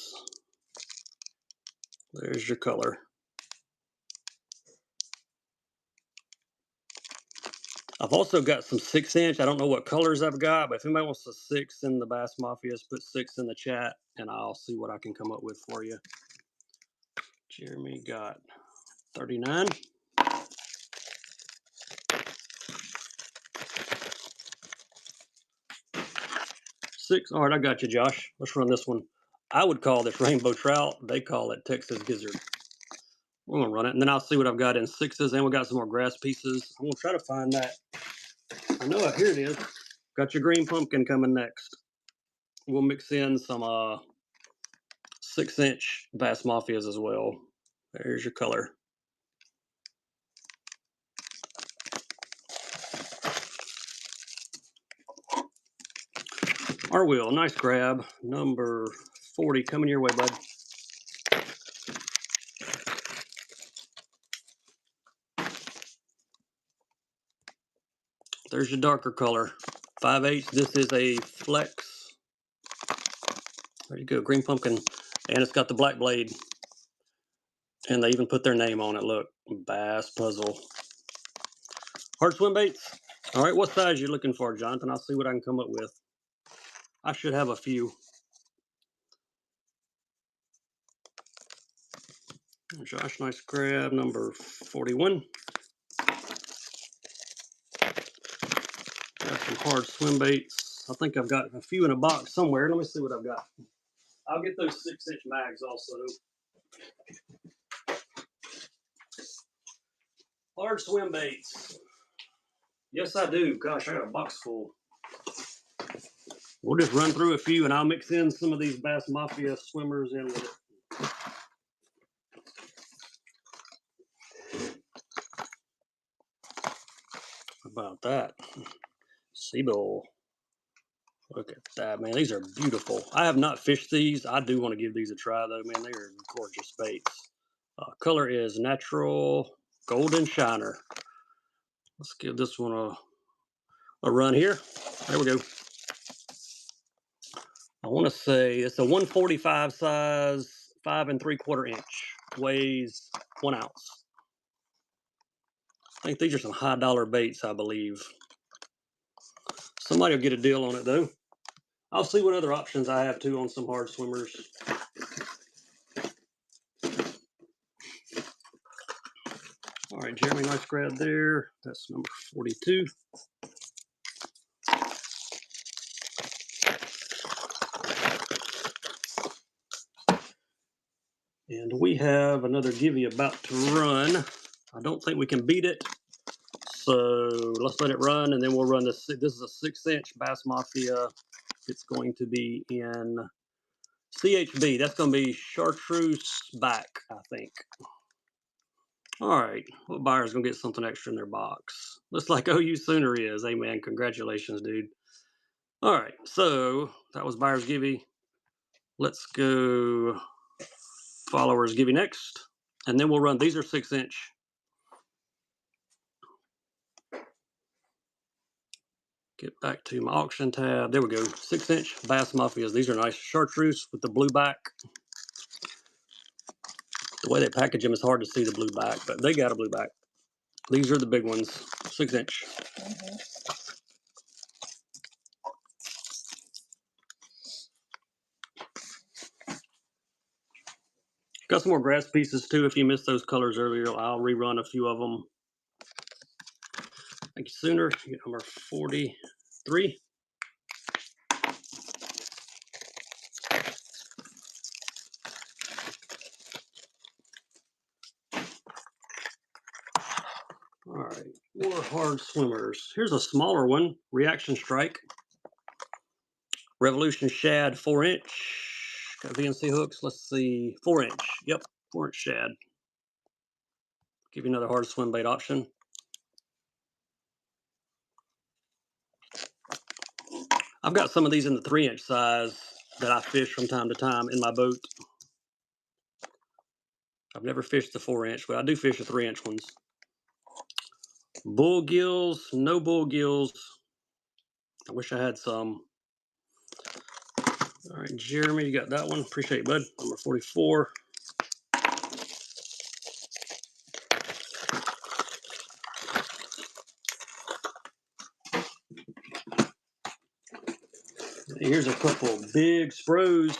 [SPEAKER 1] There's your color. I've also got some 6-inch. I don't know what colors I've got, but if anybody wants a 6 in the Bass Mafias, put 6 in the chat, and I'll see what I can come up with for you. Jeremy got 39. 6. All right, I got you, Josh. Let's run this one. I would call this rainbow trout. They call it Texas Gizzard. We're going to run it, and then I'll see what I've got in 6s, and we got some more grass pieces. I'm going to try to find that. I know it. Here it is. Got your green pumpkin coming next. We'll mix in some 6-inch Bass Mafias as well. There's your color. Our wheel, nice grab. Number 40 coming your way, bud. There's your darker color. 5/8. This is a flex. There you go, green pumpkin. And it's got the black blade. And they even put their name on it. Look, Bass Puzzle. Hard swim baits. All right, what size you looking for, Jonathan? I'll see what I can come up with. I should have a few. Josh, nice grab. Number 41. Got some hard swim baits. I think I've got a few in a box somewhere. Let me see what I've got. I'll get those 6-inch mags also. Hard swim baits. Yes, I do. Gosh, I got a box full. We'll just run through a few, and I'll mix in some of these Bass Mafia swimmers in with it. How about that? Seabowl. Look at that, man. These are beautiful. I have not fished these. I do want to give these a try, though, man. They are gorgeous baits. Color is natural golden shiner. Let's give this one a run here. There we go. I want to say it's a 145 size, 5 3/4 inch. Weighs 1 ounce. I think these are some high dollar baits, I believe. Somebody will get a deal on it, though. I'll see what other options I have, too, on some hard swimmers. All right, Jeremy, nice grab there. That's number 42. And we have another Givey about to run. I don't think we can beat it. So let's let it run, and then we'll run this. This is a 6-inch Bass Mafia. It's going to be in CHB. That's going to be chartreuse back, I think. All right. What buyer's going to get something extra in their box? Looks like OU Sooner is. Hey, man, congratulations, dude. All right. So that was buyer's Givey. Let's go followers Givey next. And then we'll run. These are 6-inch. Get back to my auction tab. There we go. 6-inch Bass Mafias. These are nice. Chartreuse with the blue back. The way they package them is hard to see the blue back, but they got a blue back. These are the big ones. 6-inch. Got some more grass pieces too. If you missed those colors earlier, I'll rerun a few of them. Thank you, Sooner. Number 43. All right, more hard swimmers. Here's a smaller one, Reaction Strike. Revolution Shad 4-inch. Got VNC hooks. Let's see, 4-inch. Yep, 4-inch shad. Give you another hard swim bait option. I've got some of these in the 3-inch size that I fish from time to time in my boat. I've never fished the 4-inch, but I do fish the 3-inch ones. Bull gills, no bull gills. I wish I had some. All right, Jeremy, you got that one. Appreciate it, bud. Number 44. Here's a couple big spros.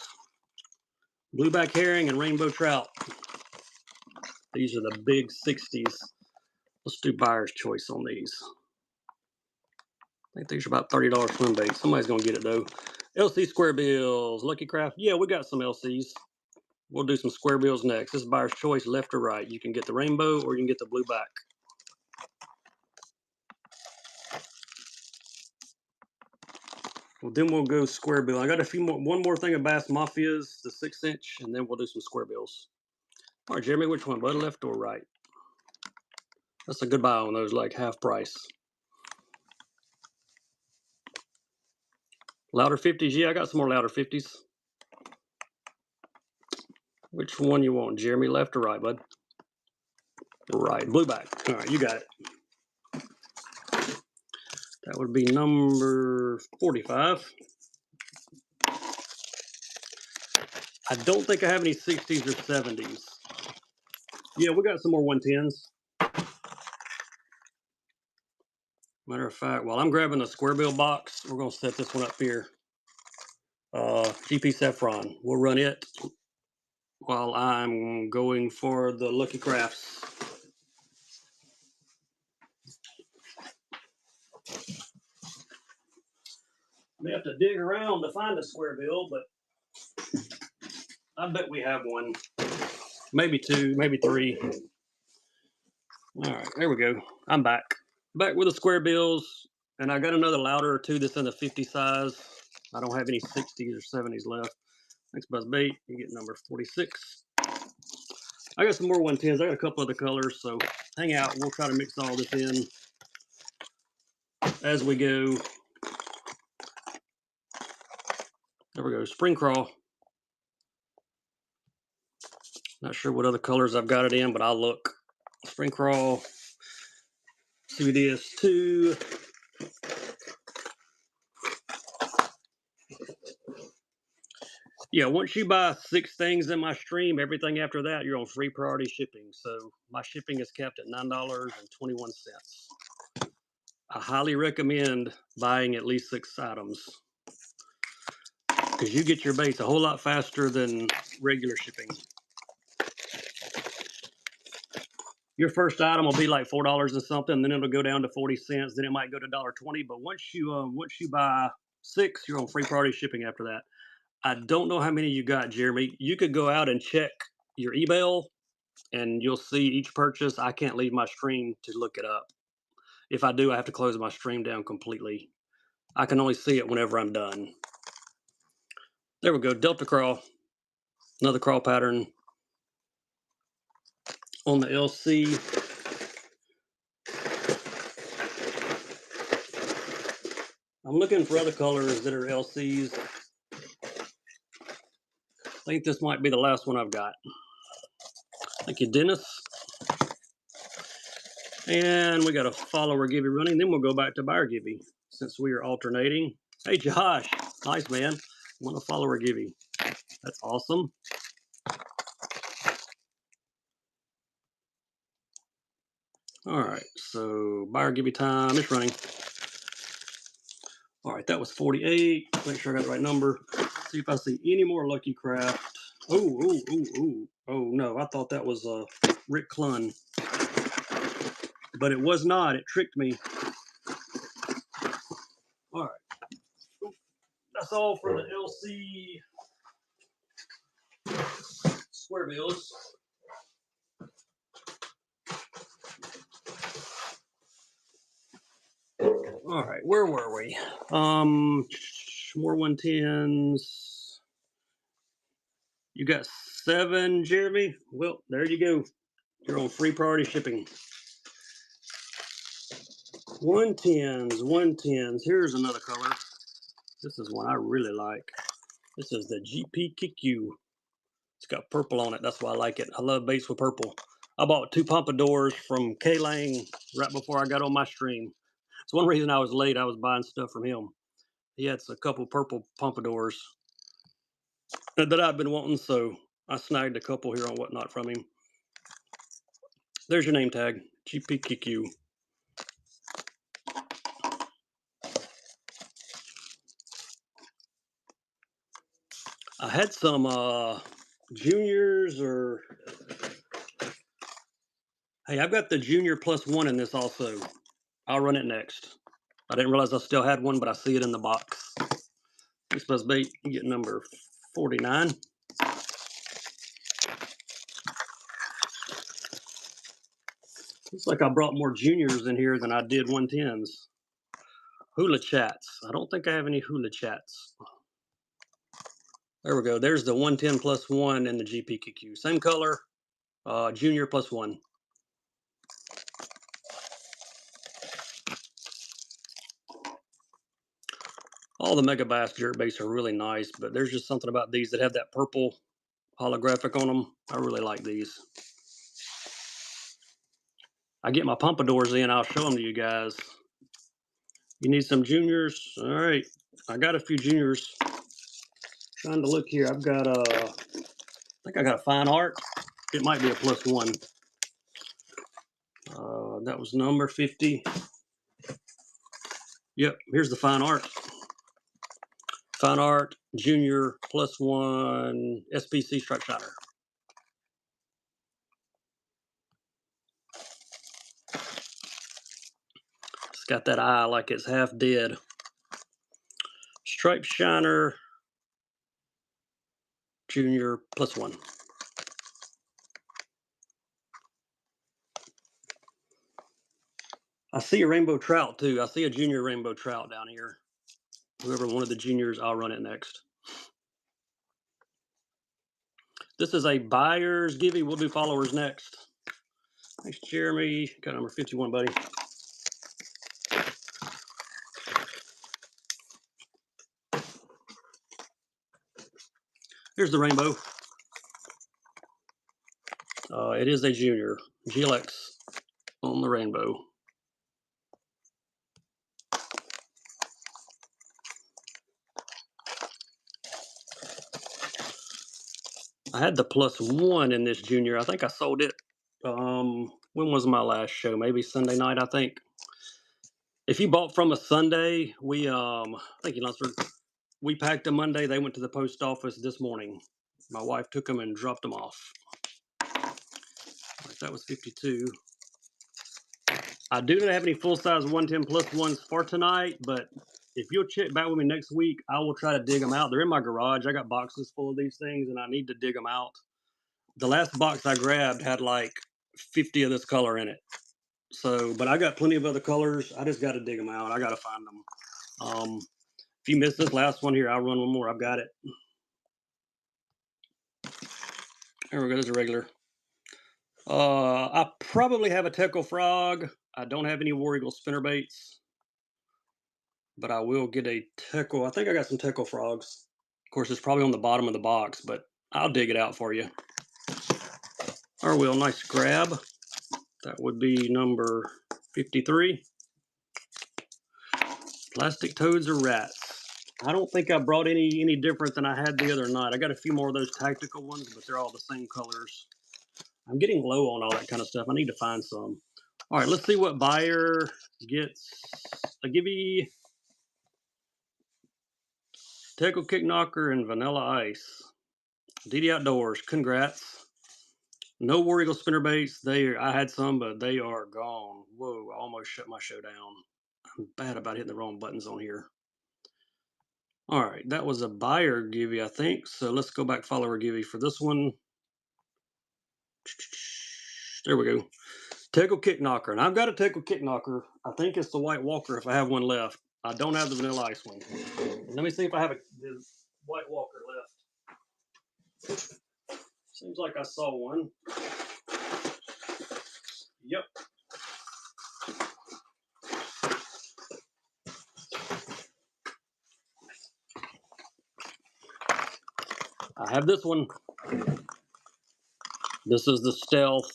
[SPEAKER 1] Blueback herring and rainbow trout. These are the big 60s. Let's do buyer's choice on these. I think these are about $30 swim bait. Somebody's going to get it, though. LC square bills. Lucky Craft. Yeah, we got some LCs. We'll do some square bills next. This is buyer's choice, left or right. You can get the rainbow or you can get the blueback. Well, then we'll go square bill. I got one more thing of Bass Mafias, the 6-inch, and then we'll do some square bills. All right, Jeremy, which one, bud? Left or right? That's a good buy on those, like half price. Louder 50s. Yeah, I got some more louder 50s. Which one you want, Jeremy? Left or right, bud? Right. Blueback. All right, you got it. That would be number 45. I don't think I have any 60s or 70s. Yeah, we got some more 110s. Matter of fact, while I'm grabbing the square bill box, we're going to set this one up here. GP Saffron. We'll run it while I'm going for the Lucky Crafts. I may have to dig around to find a square bill, but I bet we have one. Maybe 2, maybe 3. All right, there we go. I'm back. Back with the square bills, and I got another louder or 2 that's in the 50 size. I don't have any 60s or 70s left. Thanks, Buzzbait. You get number 46. I got some more 110s. I got a couple other colors, so hang out. We'll try to mix all this in as we go. There we go. Spring crawl. Not sure what other colors I've got it in, but I'll look. Spring crawl. CBDS2. Yeah, once you buy 6 things in my stream, everything after that, you're on free priority shipping. So my shipping is kept at $9.21. I highly recommend buying at least 6 items because you get your baits a whole lot faster than regular shipping. Your first item will be like $4 and something, then it'll go down to 40 cents. Then it might go to $1.20. But once you buy 6, you're on free priority shipping after that. I don't know how many you got, Jeremy. You could go out and check your email, and you'll see each purchase. I can't leave my stream to look it up. If I do, I have to close my stream down completely. I can only see it whenever I'm done. There we go, Delta crawl. Another crawl pattern on the LC. I'm looking for other colors that are LCs. I think this might be the last one I've got. Thank you, Dennis. And we got a follower Gibby running. Then we'll go back to buyer Gibby since we are alternating. Hey, Josh. Nice, man. I'm on a follower Gibby. That's awesome. All right, so buyer Gibby time is running. All right, that was 48. Make sure I got the right number. See if I see any more Lucky Craft. Oh, no, I thought that was Rick Clunn. But it was not. It tricked me. All right. That's all for the LC square bills. All right, where were we? More 110s. You got 7, Jeremy? Well, there you go. You're on free priority shipping. 110s. Here's another color. This is one I really like. This is the GP Kick You. It's got purple on it. That's why I like it. I love baits with purple. I bought 2 pompadours from K Lang right before I got on my stream. It's one reason I was late. I was buying stuff from him. He had a couple purple pompadours that I've been wanting, so I snagged a couple here on Whatnot from him. There's your name tag, GPQQ. I had some juniors, or hey, I've got the junior +1 in this also. I'll run it next. I didn't realize I still had one, but I see it in the box. This buzz bait, you get number 49. Looks like I brought more juniors in here than I did 110s. Hula Chats. I don't think I have any Hula Chats. There we go. There's the 110 +1 and the GPQQ. Same color, junior +1. All the Mega Bass jerkbaits are really nice, but there's just something about these that have that purple holographic on them. I really like these. I get my pompadours in, I'll show them to you guys. You need some juniors? All right, I got a few juniors. Trying to look here. I've got I think I got a Fine Art. It might be a +1. That was number 50. Yep, here's the Fine Art. Fine Art Junior +1 SPC Strike Shiner. It's got that eye like it's half dead. Stripe Shiner Junior +1. I see a rainbow trout too. I see a junior rainbow trout down here. Whoever wanted the juniors, I'll run it next. This is a buyer's Gibby. We'll do followers next. Thanks, Jeremy. Got number 51, buddy. Here's the rainbow. It is a junior. GLX on the rainbow. I had the +1 in this junior. I think I sold it. When was my last show? Maybe Sunday night, I think. If you bought from a Sunday, thank you, Lunsford. We packed them Monday. They went to the post office this morning. My wife took them and dropped them off. Right, that was 52. I do not have any full-size 110 +1s for tonight, but if you'll check back with me next week, I will try to dig them out. They're in my garage. I got boxes full of these things, and I need to dig them out. The last box I grabbed had like 50 of this color in it. So, but I got plenty of other colors. I just got to dig them out. I got to find them. If you missed this last one here, I'll run one more. I've got it. There we go. There's a regular. I probably have a Teckle Frog. I don't have any War Eagle spinnerbaits, but I will get a Teckle. I think I got some Teckle Frogs. Of course, it's probably on the bottom of the box, but I'll dig it out for you. Or will. Nice grab. That would be number 53. Plastic toads or rats. I don't think I brought any different than I had the other night. I got a few more of those tactical ones, but they're all the same colors. I'm getting low on all that kind of stuff. I need to find some. All right, let's see what buyer gets a Gibby, Teckle Kick Knocker, and Vanilla Ice. DD Outdoors, congrats. No War Eagle spinnerbaits. I had some, but they are gone. Whoa, I almost shut my show down. I'm bad about hitting the wrong buttons on here. All right, that was a buyer Gibby, I think. So let's go back follower Gibby for this one. There we go. Teckle Kick Knocker. And I've got a Teckle Kick Knocker. I think it's the White Walker if I have one left. I don't have the Vanilla Ice one. Let me see if I have the White Walker left. Seems like I saw one. Yep. I have this one. This is the Stealth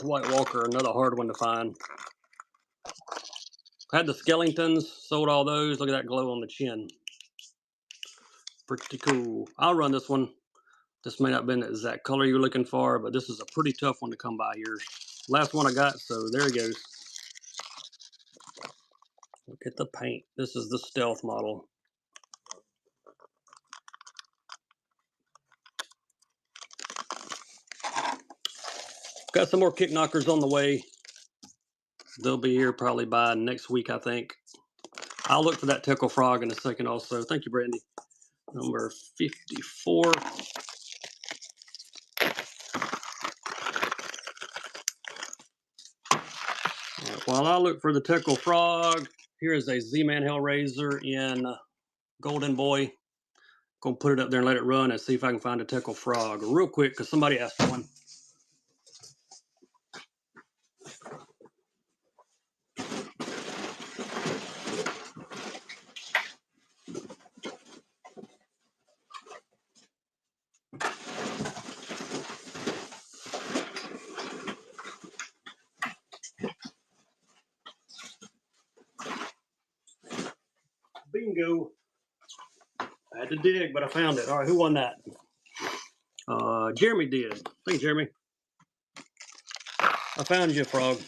[SPEAKER 1] White Walker, another hard one to find. Had the Skellingtons, sold all those. Look at that glow on the chin. Pretty cool. I'll run this one. This may not have been the exact color you were looking for, but this is a pretty tough one to come by here. Last one I got, so there he goes. Look at the paint. This is the Stealth model. Got some more kick knockers on the way. They'll be here probably by next week, I think. I'll look for that Teckle Frog in a second also. Thank you, Brandy. Number 54. Right, while I look for the Teckle Frog, here is a Z-Man Hellraiser in Golden Boy. Gonna put it up there and let it run and see if I can find a Teckle Frog real quick because somebody asked for one. Bingo. I had to dig, but I found it. All right, who won that? Jeremy did. Thanks, Jeremy. I found you, Frog.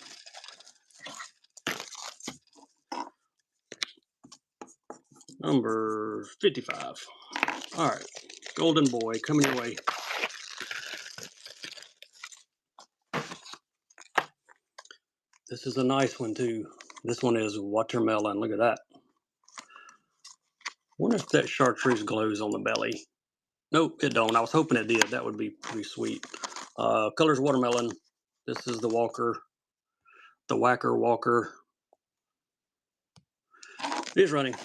[SPEAKER 1] Number 55. All right, Golden Boy, coming your way. This is a nice one, too. This one is watermelon. Look at that. Wonder if that chartreuse glows on the belly. Nope, it don't. I was hoping it did. That would be pretty sweet. Colors watermelon. This is the Walker. The Whacker Walker. It is running.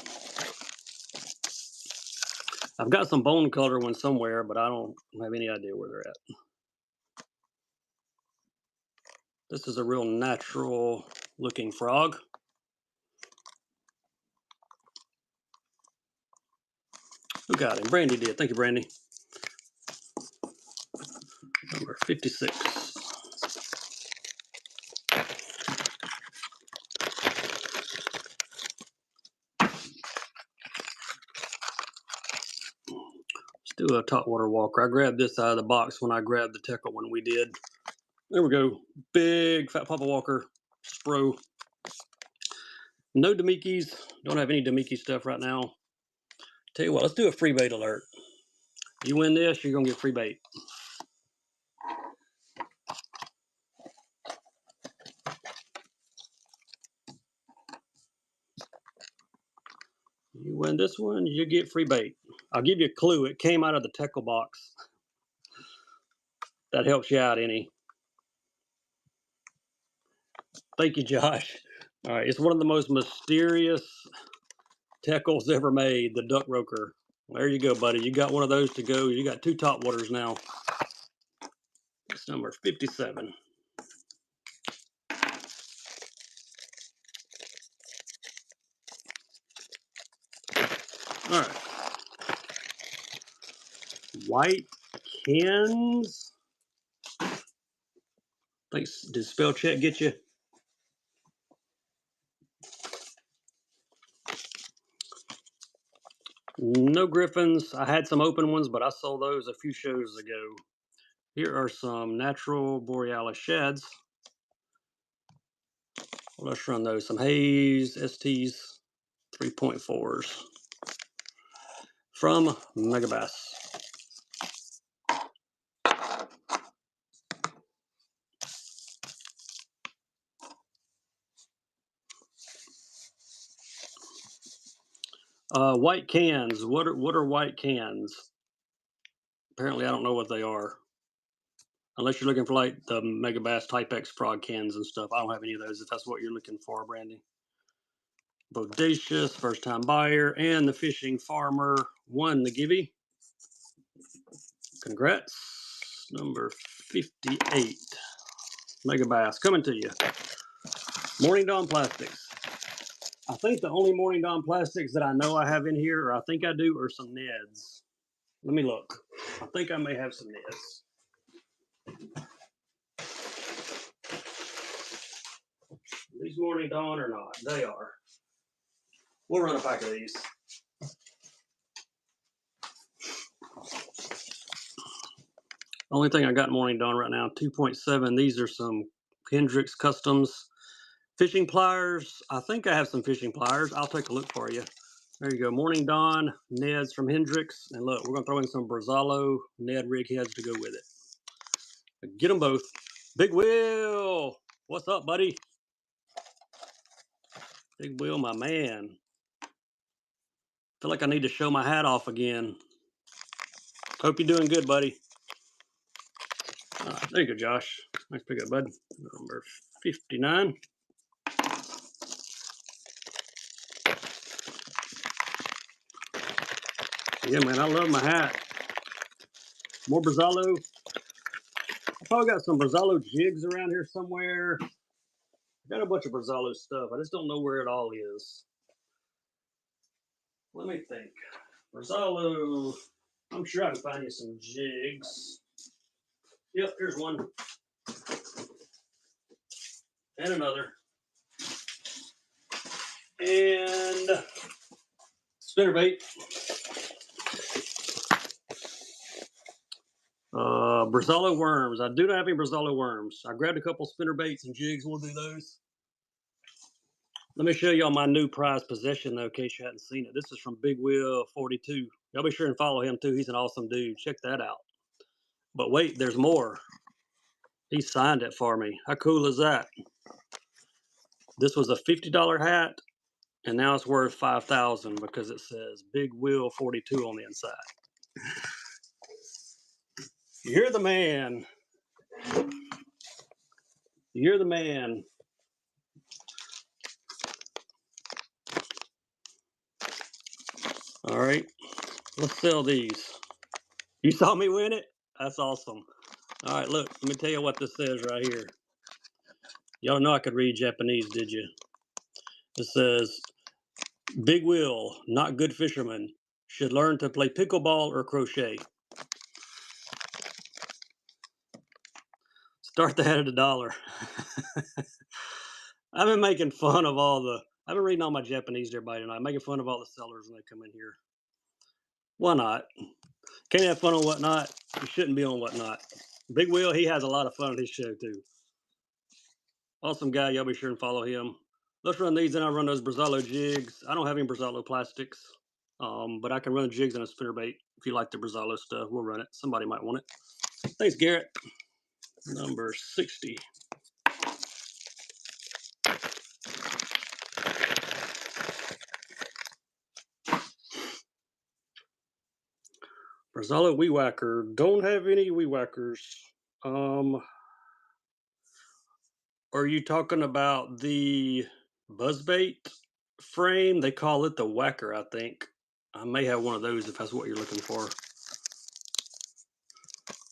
[SPEAKER 1] I've got some bone color ones somewhere, but I don't have any idea where they're at. This is a real natural looking frog. Who got him? Brandy did. Thank you, Brandy. Number 56. Let's do a top water walker. I grabbed this out of the box when I grabbed the Teckle one we did. There we go. Big Fat Papa Walker. Spro. No Demikis. Don't have any Demiki stuff right now. Tell you what, let's do a free bait alert. You win this, you're going to get free bait. You win this one, you get free bait. I'll give you a clue. It came out of the Teckle box. That helps you out any. Thank you, Josh. All right, it's one of the most mysterious tackles ever made, the duck roker. There you go, buddy. You got one of those to go. You got 2 top waters now. It's number 57. All right. White cans. Thanks. Did spell check get you? No Griffins. I had some open ones, but I sold those a few shows ago. Here are some natural borealis sheds. Let's run those. Some Hayes STs 3.4s from Megabass. White cans. What are white cans? Apparently, I don't know what they are. Unless you're looking for like the Megabass Type X frog cans and stuff. I don't have any of those if that's what you're looking for, Brandy. Bodacious, first time buyer, and the fishing farmer won the givey. Congrats. Number 58. Megabass coming to you. Morning Dawn Plastics. I think the only Morning Dawn Plastics that I know I have in here, or I think I do, are some Neds. Let me look. I think I may have some Neds. These Morning Dawn or not? They are. We'll run a pack of these. Only thing I got Morning Dawn right now, 2.7. These are some Hendrix Customs fishing pliers. I think I have some fishing pliers. I'll take a look for you. There you go. Morning Dawn Neds from Hendrix. And look, we're going to throw in some Brazalo Ned rig heads to go with it. Get them both. Big Will. What's up, buddy? Big Will, my man. Feel like I need to show my hat off again. Hope you're doing good, buddy. All right, there you go, Josh. Nice pick up, bud. Number 59. Yeah, man, I love my hat. More Brazalo. I probably got some Brazalo jigs around here somewhere. I got a bunch of Brazalo stuff. I just don't know where it all is. Let me think. Brazalo. I'm sure I can find you some jigs. Yep, here's one. And another. And spinnerbait. Brazalo worms. I do not have any Brazalo worms. I grabbed a couple spinnerbaits and jigs. We'll do those. Let me show y'all my new prized possession, though, in case you hadn't seen it. This is from Big Will 42. Y'all be sure and follow him, too. He's an awesome dude. Check that out. But wait, there's more. He signed it for me. How cool is that? This was a $50 hat, and now it's worth $5,000 because it says Big Will 42 on the inside. You're the man. You're the man. All right, let's sell these. You saw me win it? That's awesome. All right, look, let me tell you what this says right here. Y'all know I could read Japanese, did you? It says, Big Will, not good fisherman, should learn to play pickleball or crochet. Start that at $1. I've been making fun of I've been reading all my Japanese to everybody tonight, making fun of all the sellers when they come in here. Why not? Can't have fun on Whatnot. You shouldn't be on Whatnot. Big Will, he has a lot of fun on his show, too. Awesome guy. Y'all be sure and follow him. Let's run these, and I'll run those Brazalo jigs. I don't have any Brazalo plastics, but I can run the jigs on a spinnerbait. If you like the Brazalo stuff, we'll run it. Somebody might want it. Thanks, Garrett. Number 60. Brazalo Weed Whacker. Don't have any Weed Whackers. Um, are you talking about the buzzbait frame? They call it the whacker, I think. I may have one of those if that's what you're looking for.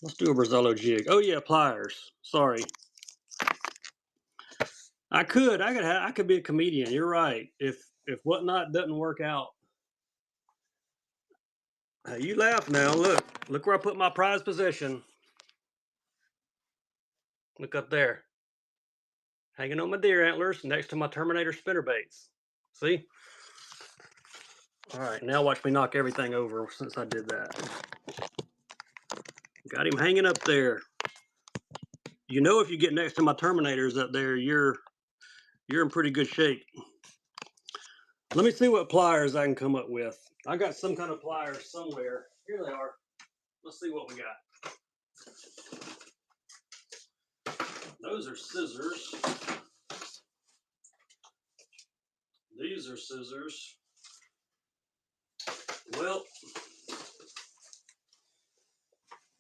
[SPEAKER 1] Let's do a Brazilo jig. Oh yeah, pliers. Sorry. I could be a comedian. You're right. If whatnot doesn't work out. Hey, you laugh now. Look where I put my prized possession. Look up there. Hanging on my deer antlers next to my Terminator spinner baits. See? All right, now watch me knock everything over since I did that. Got him hanging up there. You know, if you get next to my Terminators up there, you're in pretty good shape. Let me see what pliers I can come up with. I got some kind of pliers somewhere. Here they are. Let's see what we got. Those are scissors. These are scissors. Well,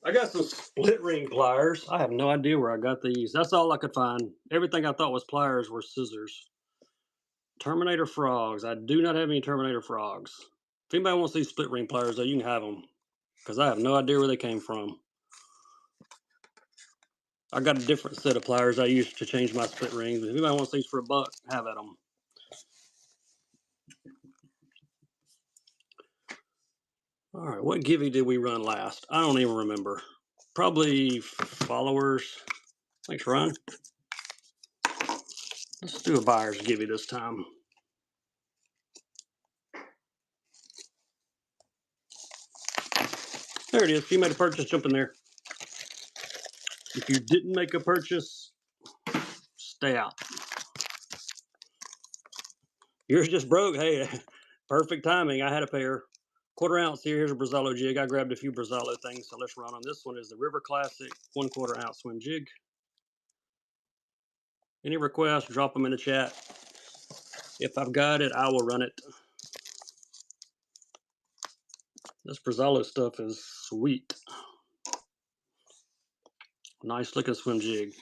[SPEAKER 1] I got some split ring pliers. I have no idea where I got these. That's all I could find. Everything I thought was pliers were scissors. Terminator frogs. I do not have any Terminator frogs. If anybody wants these split ring pliers, though, you can have them. Because I have no idea where they came from. I got a different set of pliers I use to change my split rings. If anybody wants these for $1, have at them. All right, what givey did we run last? I don't even remember. Probably followers. Thanks, Ron. Let's do a buyer's givey this time. There it is. If you made a purchase, jump in there. If you didn't make a purchase, stay out. Yours just broke. Hey, perfect timing. I had a pair. 1/4 ounce here. Here's a Brazilo jig. I grabbed a few Brazilo things, so let's run on. This one is the River Classic 1/4 ounce swim jig. Any requests, drop them in the chat. If I've got it, I will run it. This Brazilo stuff is sweet. Nice looking swim jig.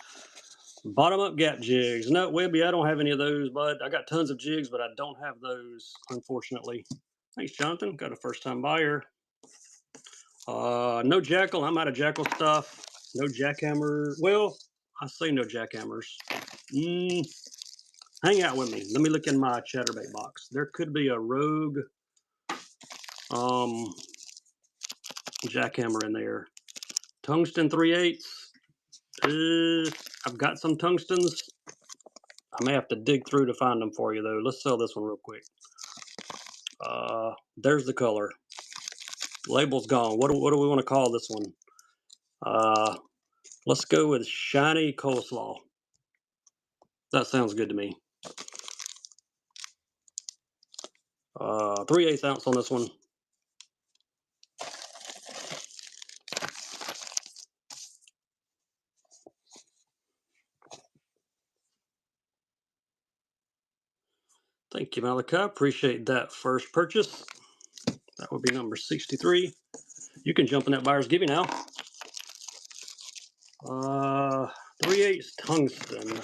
[SPEAKER 1] Bottom up gap jigs. No, Webby, I don't have any of those, bud. I got tons of jigs, but I don't have those, unfortunately. Thanks, Jonathan. Got a first time buyer. No jackal. I'm out of jackal stuff. No jackhammer. Well, I say no jackhammers. Hang out with me. Let me look in my chatterbait box. There could be a rogue jackhammer in there. Tungsten 3/8. I've got some tungstens. I may have to dig through to find them for you, though. Let's sell this one real quick. There's the color. Label's gone. What do we want to call this one? Let's go with shiny coleslaw. That sounds good to me. 3/8 ounce on this one. Thank you, Malika. Appreciate that first purchase. That would be number 63. You can jump in that buyer's giving now. 3/8 tungsten.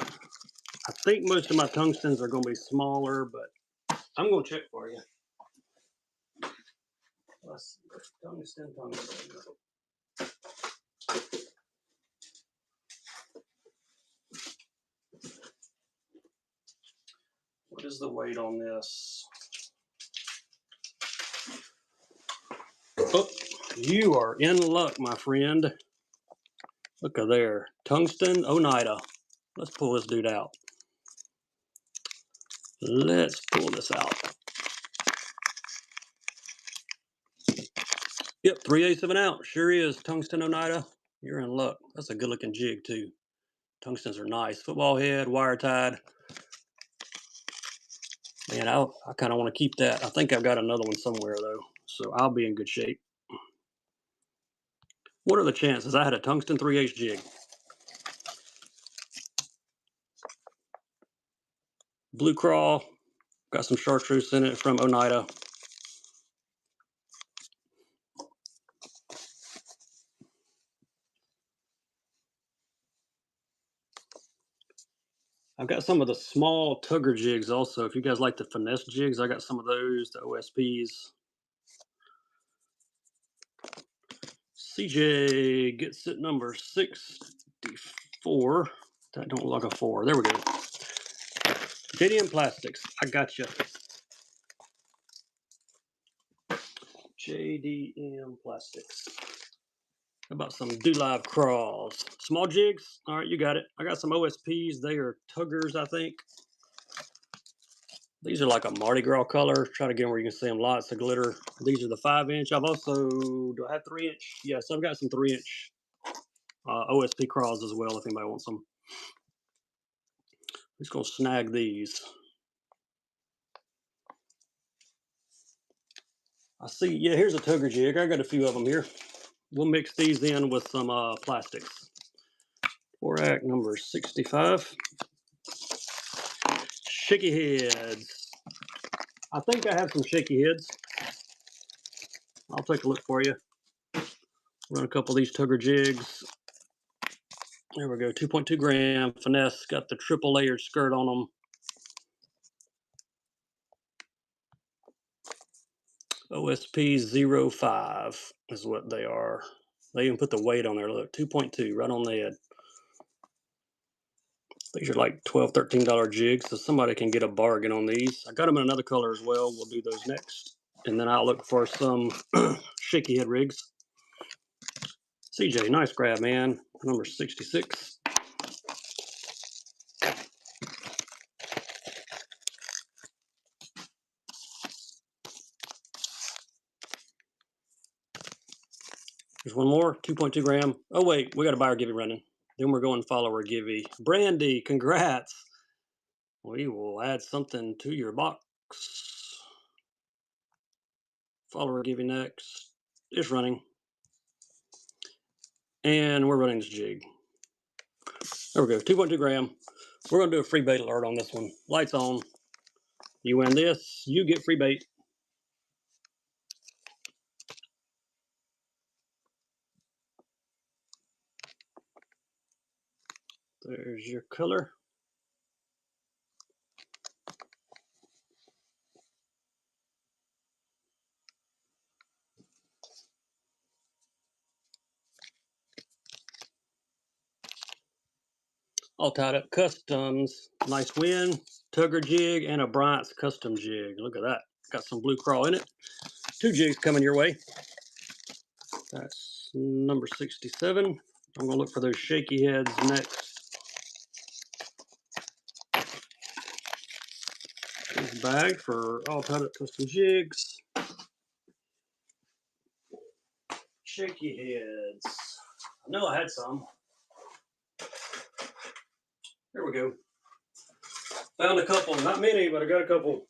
[SPEAKER 1] I think most of my tungstens are going to be smaller, but I'm going to check for you. Let's see. Tungsten. What is the weight on this? Oh, you are in luck, my friend. Look at there. Tungsten Oneida. Let's pull this dude out. Let's pull this out. Yep, 3/8 of an ounce. Sure is. Tungsten Oneida. You're in luck. That's a good looking jig, too. Tungstens are nice. Football head, wire tied. Man, I kind of want to keep that. I think I've got another one somewhere, though. So I'll be in good shape. What are the chances? I had a tungsten 3/8 jig. Blue crawl. Got some chartreuse in it from Oneida. I've got some of the small tugger jigs also. If you guys like the finesse jigs, I got some of those, the OSPs. CJ gets it number 64. That don't look like a 4. There we go. JDM Plastics. I got you. JDM Plastics. How about some Do Live Crawls? Small jigs? All right, you got it. I got some OSPs. They are tuggers, I think. These are like a Mardi Gras color. Try to get them where you can see them. Lots of glitter. These are the 5-inch. I've also, do I have 3-inch? Yes, I've got some 3-inch OSP crawls as well if anybody wants them. I'm just going to snag these. I see, yeah, here's a tugger jig. I got a few of them here. We'll mix these in with some plastics. Borac number 65. Shaky heads. I think I have some shaky heads. I'll take a look for you. Run a couple of these tugger jigs. There we go, 2.2 gram finesse. Got the triple layered skirt on them. OSP 05 is what they are. They even put the weight on there. Look, 2.2 right on the head. These are like $12, $13 jigs, so somebody can get a bargain on these. I got them in another color as well. We'll do those next. And then I'll look for some shaky head rigs. CJ, nice grab, man. Number 66. There's one more, 2.2 gram. Oh, wait, we got a buyer givey running. Then we're going follower givey. Brandy, congrats. We will add something to your box. Follower givey next. It's running. And we're running this jig. There we go, 2.2 gram. We're going to do a free bait alert on this one. Lights on. You win this, you get free bait. There's your color. All tied up customs. Nice win. Tugger jig and a Bryant's custom jig. Look at that. Got some blue crawl in it. 2 jigs coming your way. That's number 67. I'm going to look for those shaky heads next. This bag for all tied up custom jigs. Shaky heads. I know I had some. There we go. Found a couple. Not many, but I got a couple.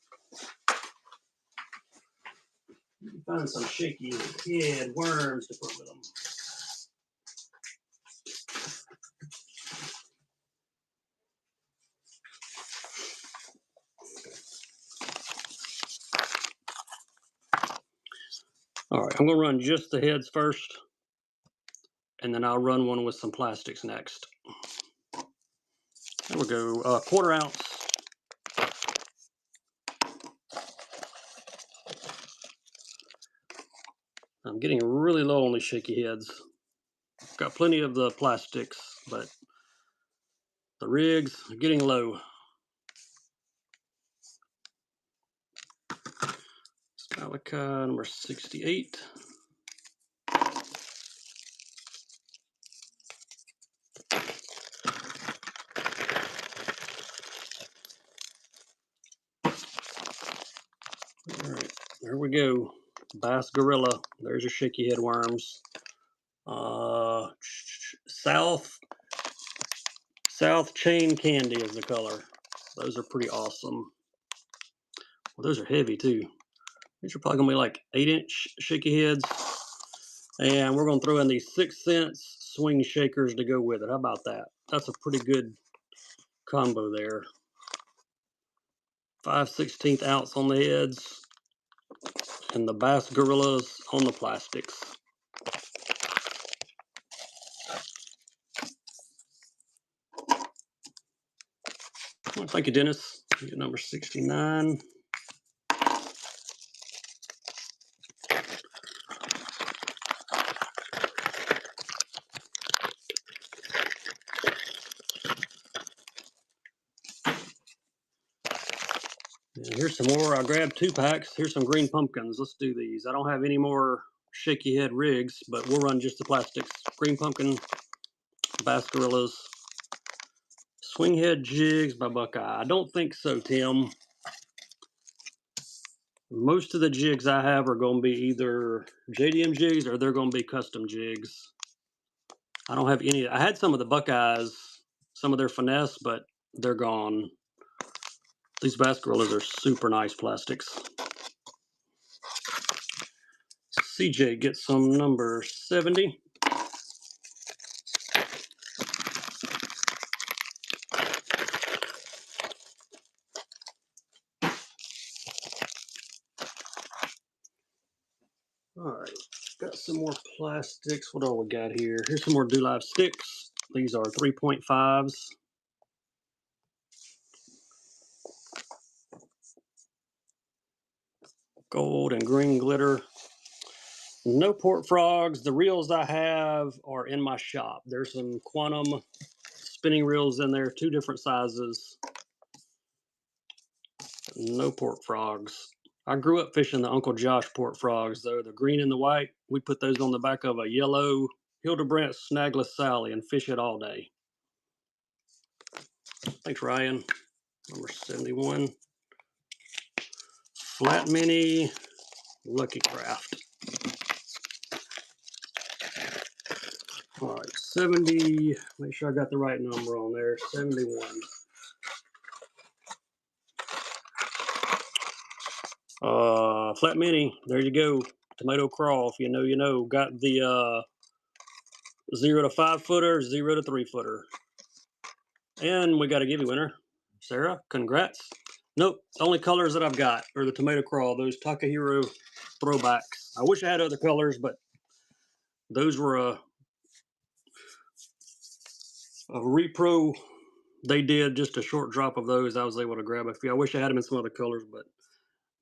[SPEAKER 1] Find some shaky head worms to put with them. All right, I'm going to run just the heads first, and then I'll run one with some plastics next. There we go, 1/4 ounce. I'm getting really low on these shaky heads. Got plenty of the plastics, but the rigs are getting low. Stalaka number 68. All right, there we go. Bass Gorilla. There's your shaky head worms. South Chain Candy is the color. Those are pretty awesome. Well, those are heavy too. These are probably gonna be like 8-inch shaky heads. And we're gonna throw in these 6 cents swing shakers to go with it. How about that? That's a pretty good combo there. 5/16 ounce on the heads and the Bass Gorillas on the plastics. Thank you, Dennis. Get number 69. And here's some more. I grabbed 2 packs. Here's some green pumpkins. Let's do these. I don't have any more shaky head rigs, but we'll run just the plastics. Green pumpkin, Bascarillas, swing head jigs by Buckeye. I don't think so, Tim. Most of the jigs I have are going to be either JDM jigs or they're going to be custom jigs. I don't have any. I had some of the Buckeyes, some of their finesse, but they're gone. These Bascarillas are super nice plastics. CJ gets some number 70. All right, got some more plastics. What all we got here? Here's some more Do Live sticks. These are 3.5s. Gold and green glitter. No port frogs. The reels I have are in my shop. There's some quantum spinning reels in there, 2 different sizes. No port frogs. I grew up fishing the Uncle Josh port frogs, though. The green and the white, we put those on the back of a yellow Hildebrandt Snagless Sally and fish it all day. Thanks, Ryan. Number 71. Flat Mini Lucky Craft. All right, 70. Make sure I got the right number on there. 71. Flat Mini. There you go. Tomato crawl. If you know, you know. Got the 0 to 5 footer, 0 to 3 footer. And we got a giveaway winner. Sarah, congrats. Nope, the only colors that I've got are the tomato crawl, those Takahiro throwbacks. I wish I had other colors, but those were a repro. They did just a short drop of those. I was able to grab a few. I wish I had them in some other colors, but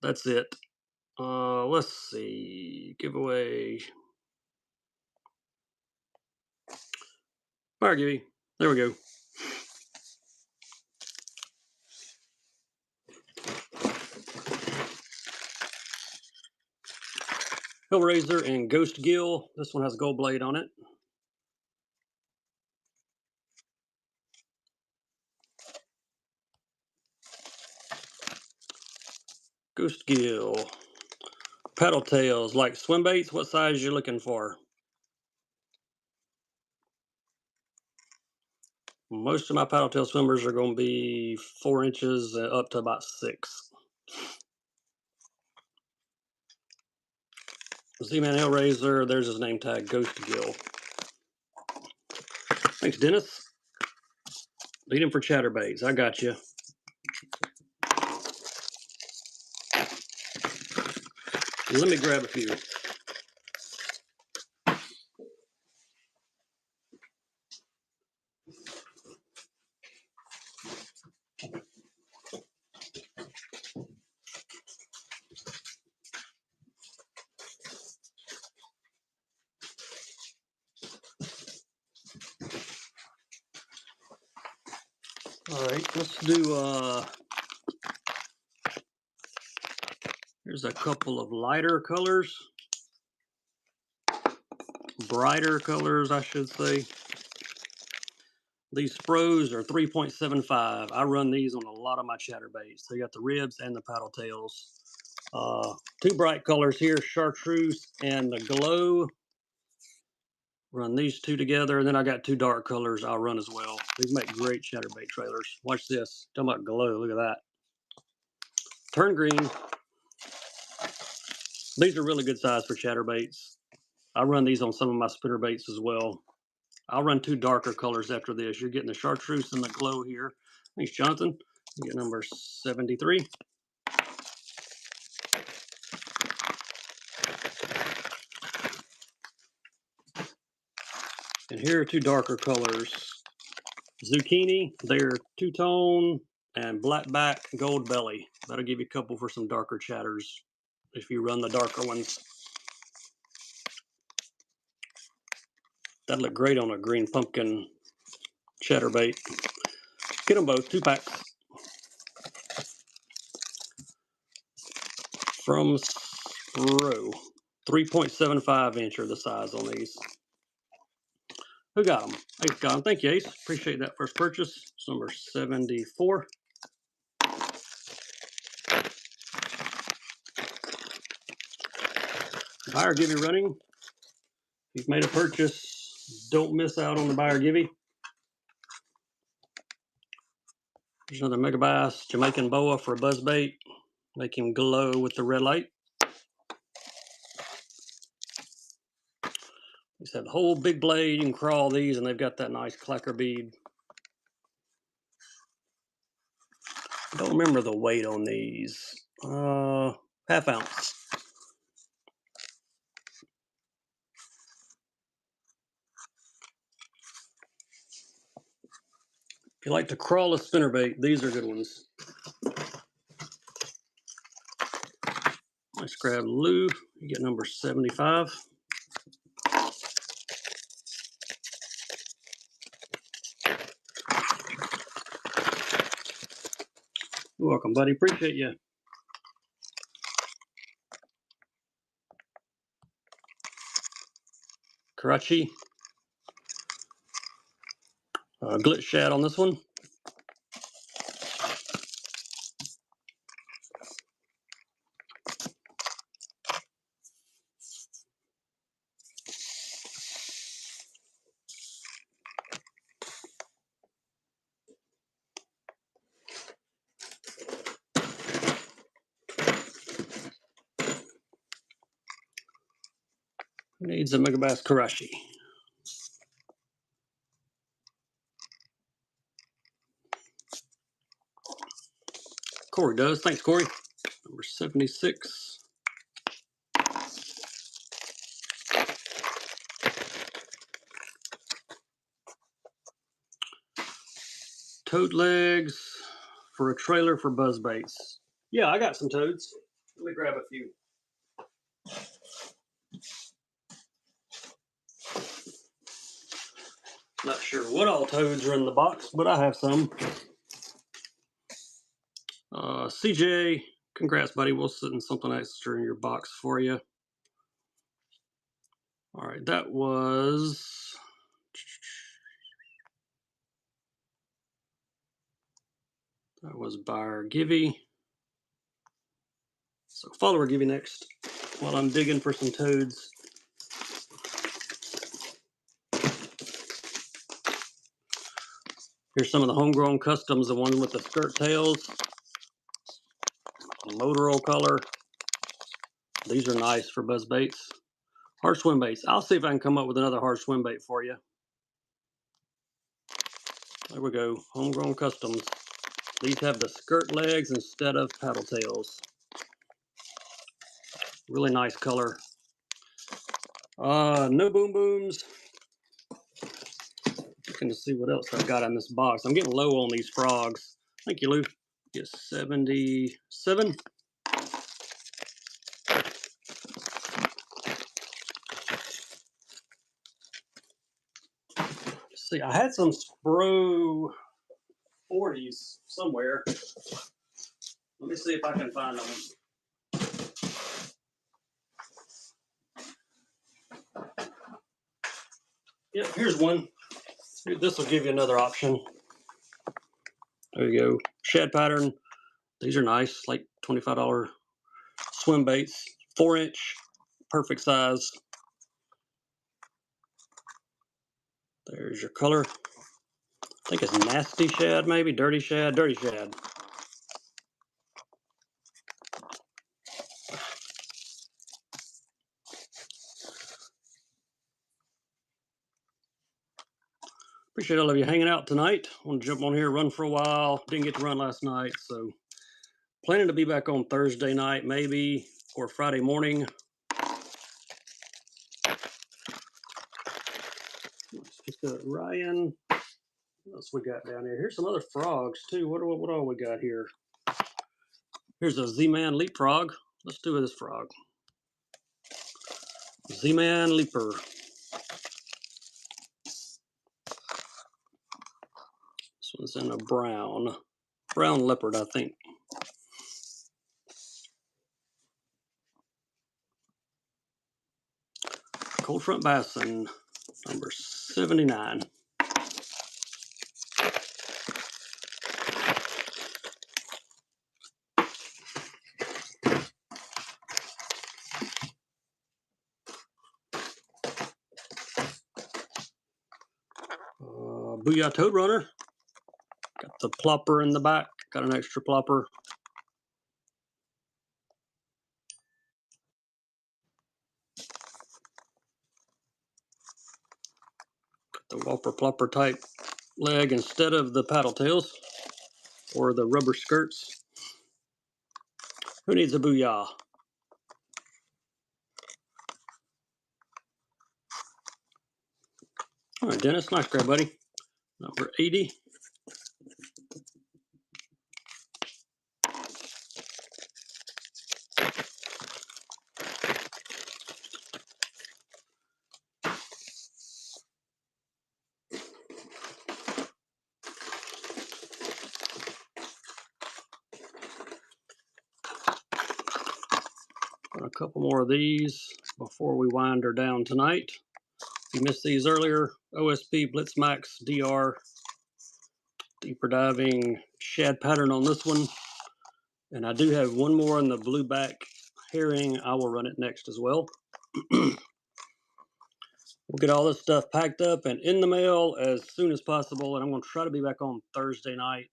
[SPEAKER 1] that's it. Let's see. Giveaway. All right, Gibby. There we go. Hellraiser and Ghost Gill. This one has a gold blade on it. Ghost Gill. Paddle tails, like swim baits. What size you looking for? Most of my paddle tail swimmers are going to be 4 inches up to about 6. Z-Man Hellraiser, there's his name tag, Ghost Gill. Thanks, Dennis. Lead him for chatterbaits. I got you. Let me grab a few. All right, let's do, here's a couple of lighter colors. Brighter colors, I should say. These Spros are 3.75. I run these on a lot of my chatterbaits. They got the ribs and the paddle tails. 2 bright colors here, chartreuse and the glow. Run these 2 together, and then I got 2 dark colors I'll run as well. These make great chatterbait trailers. Watch this. Talking about glow. Look at that. Turn green. These are really good size for chatterbaits. I run these on some of my spinnerbaits as well. I'll run 2 darker colors after this. You're getting the chartreuse and the glow here. Thanks, Jonathan. You get number 73. And here are 2 darker colors. Zucchini, they're 2-tone. and blackback gold belly. That'll give you a couple for some darker chatters if you run the darker ones. That'd look great on a green pumpkin chatterbait. Get them both, 2 packs. From Spro. 3.75 inch are the size on these. Who got them? Ace got them. Thank you, Ace. Appreciate that first purchase. It's number 74. Buyer Givey running. If you've made a purchase, don't miss out on the Buyer Givey. There's another Mega Bass Jamaican Boa for a buzzbait. Make him glow with the red light. These have the whole big blade. You can crawl these, and they've got that nice clacker bead. I don't remember the weight on these. Half ounce. If you like to crawl a spinnerbait, these are good ones. Nice grab Lou. You get number 75. You're welcome, buddy. Appreciate you. Karachi. Glitch shad on this one. Needs a Mega Bass Karachi. Corey does. Thanks, Corey. Number 76. Toad legs for a trailer for buzzbaits. Yeah, I got some toads. Let me grab a few. Not sure what all toads are in the box, but I have some. CJ, congrats, buddy. We'll send something extra in your box for you. All right, that was Buyer Givey. So follower Givey next while I'm digging for some toads. Here's some of the homegrown customs, the one with the skirt tails. Motor color. These are nice for buzz baits. Hard swim baits. I'll see if I can come up with another hard swim bait for you. There we go. Homegrown customs. These have the skirt legs instead of paddle tails. Really nice color. No boom booms. Looking to see what else I've got in this box. I'm getting low on these frogs. Thank you, Lou. Get 77. Let's see, I had some Spro 40s somewhere. Let me see if I can find them. Yep, here's one. This will give you another option. There you go. Shad pattern. These are nice, like $25 swim baits. 4-inch, perfect size. There's your color. I think it's nasty shad, maybe dirty shad. Dirty shad. Appreciate all of you hanging out tonight. Want to jump on here, run for a while. Didn't get to run last night, so planning to be back on Thursday night, maybe, or Friday morning. Let's got Ryan. What else we got down here? Here's some other frogs too. What all we got here? Here's a Z-Man leapfrog. Let's do this frog. Z-Man leaper. This one's in a brown leopard, I think. Cold front bassin, number 79. Booyah Toad Runner. Got the plopper in the back. Got an extra plopper. Got the whopper plopper type leg instead of the paddle tails or the rubber skirts. Who needs a booyah? All right, Dennis, nice grab, buddy. Number 80. A couple more of these before we wind her down tonight. If you missed these earlier, OSP Blitzmax DR deeper diving shad pattern on this one. And I do have one more in the blueback herring. I will run it next as well. We'll get all this stuff packed up and in the mail as soon as possible. And I'm going to try to be back on Thursday night.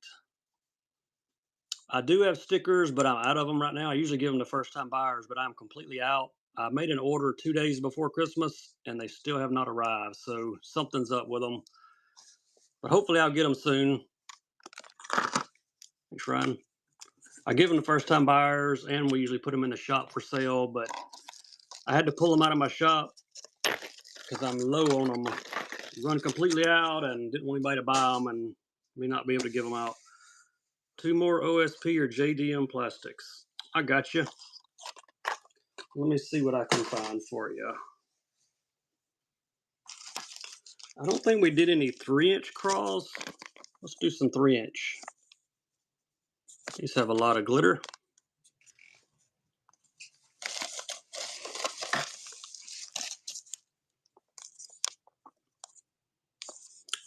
[SPEAKER 1] I do have stickers, but I'm out of them right now. I usually give them to first-time buyers, but I'm completely out. I made an order 2 days before Christmas, and they still have not arrived. So something's up with them. But hopefully I'll get them soon. Thanks, Ryan. I give them to first-time buyers, and we usually put them in the shop for sale. But I had to pull them out of my shop because I'm low on them. Run completely out and didn't want anybody to buy them and me not be able to give them out. 2 more OSP or JDM plastics. I got you. Let me see what I can find for you. I don't think we did any 3-inch craws. Let's do some 3-inch. These have a lot of glitter.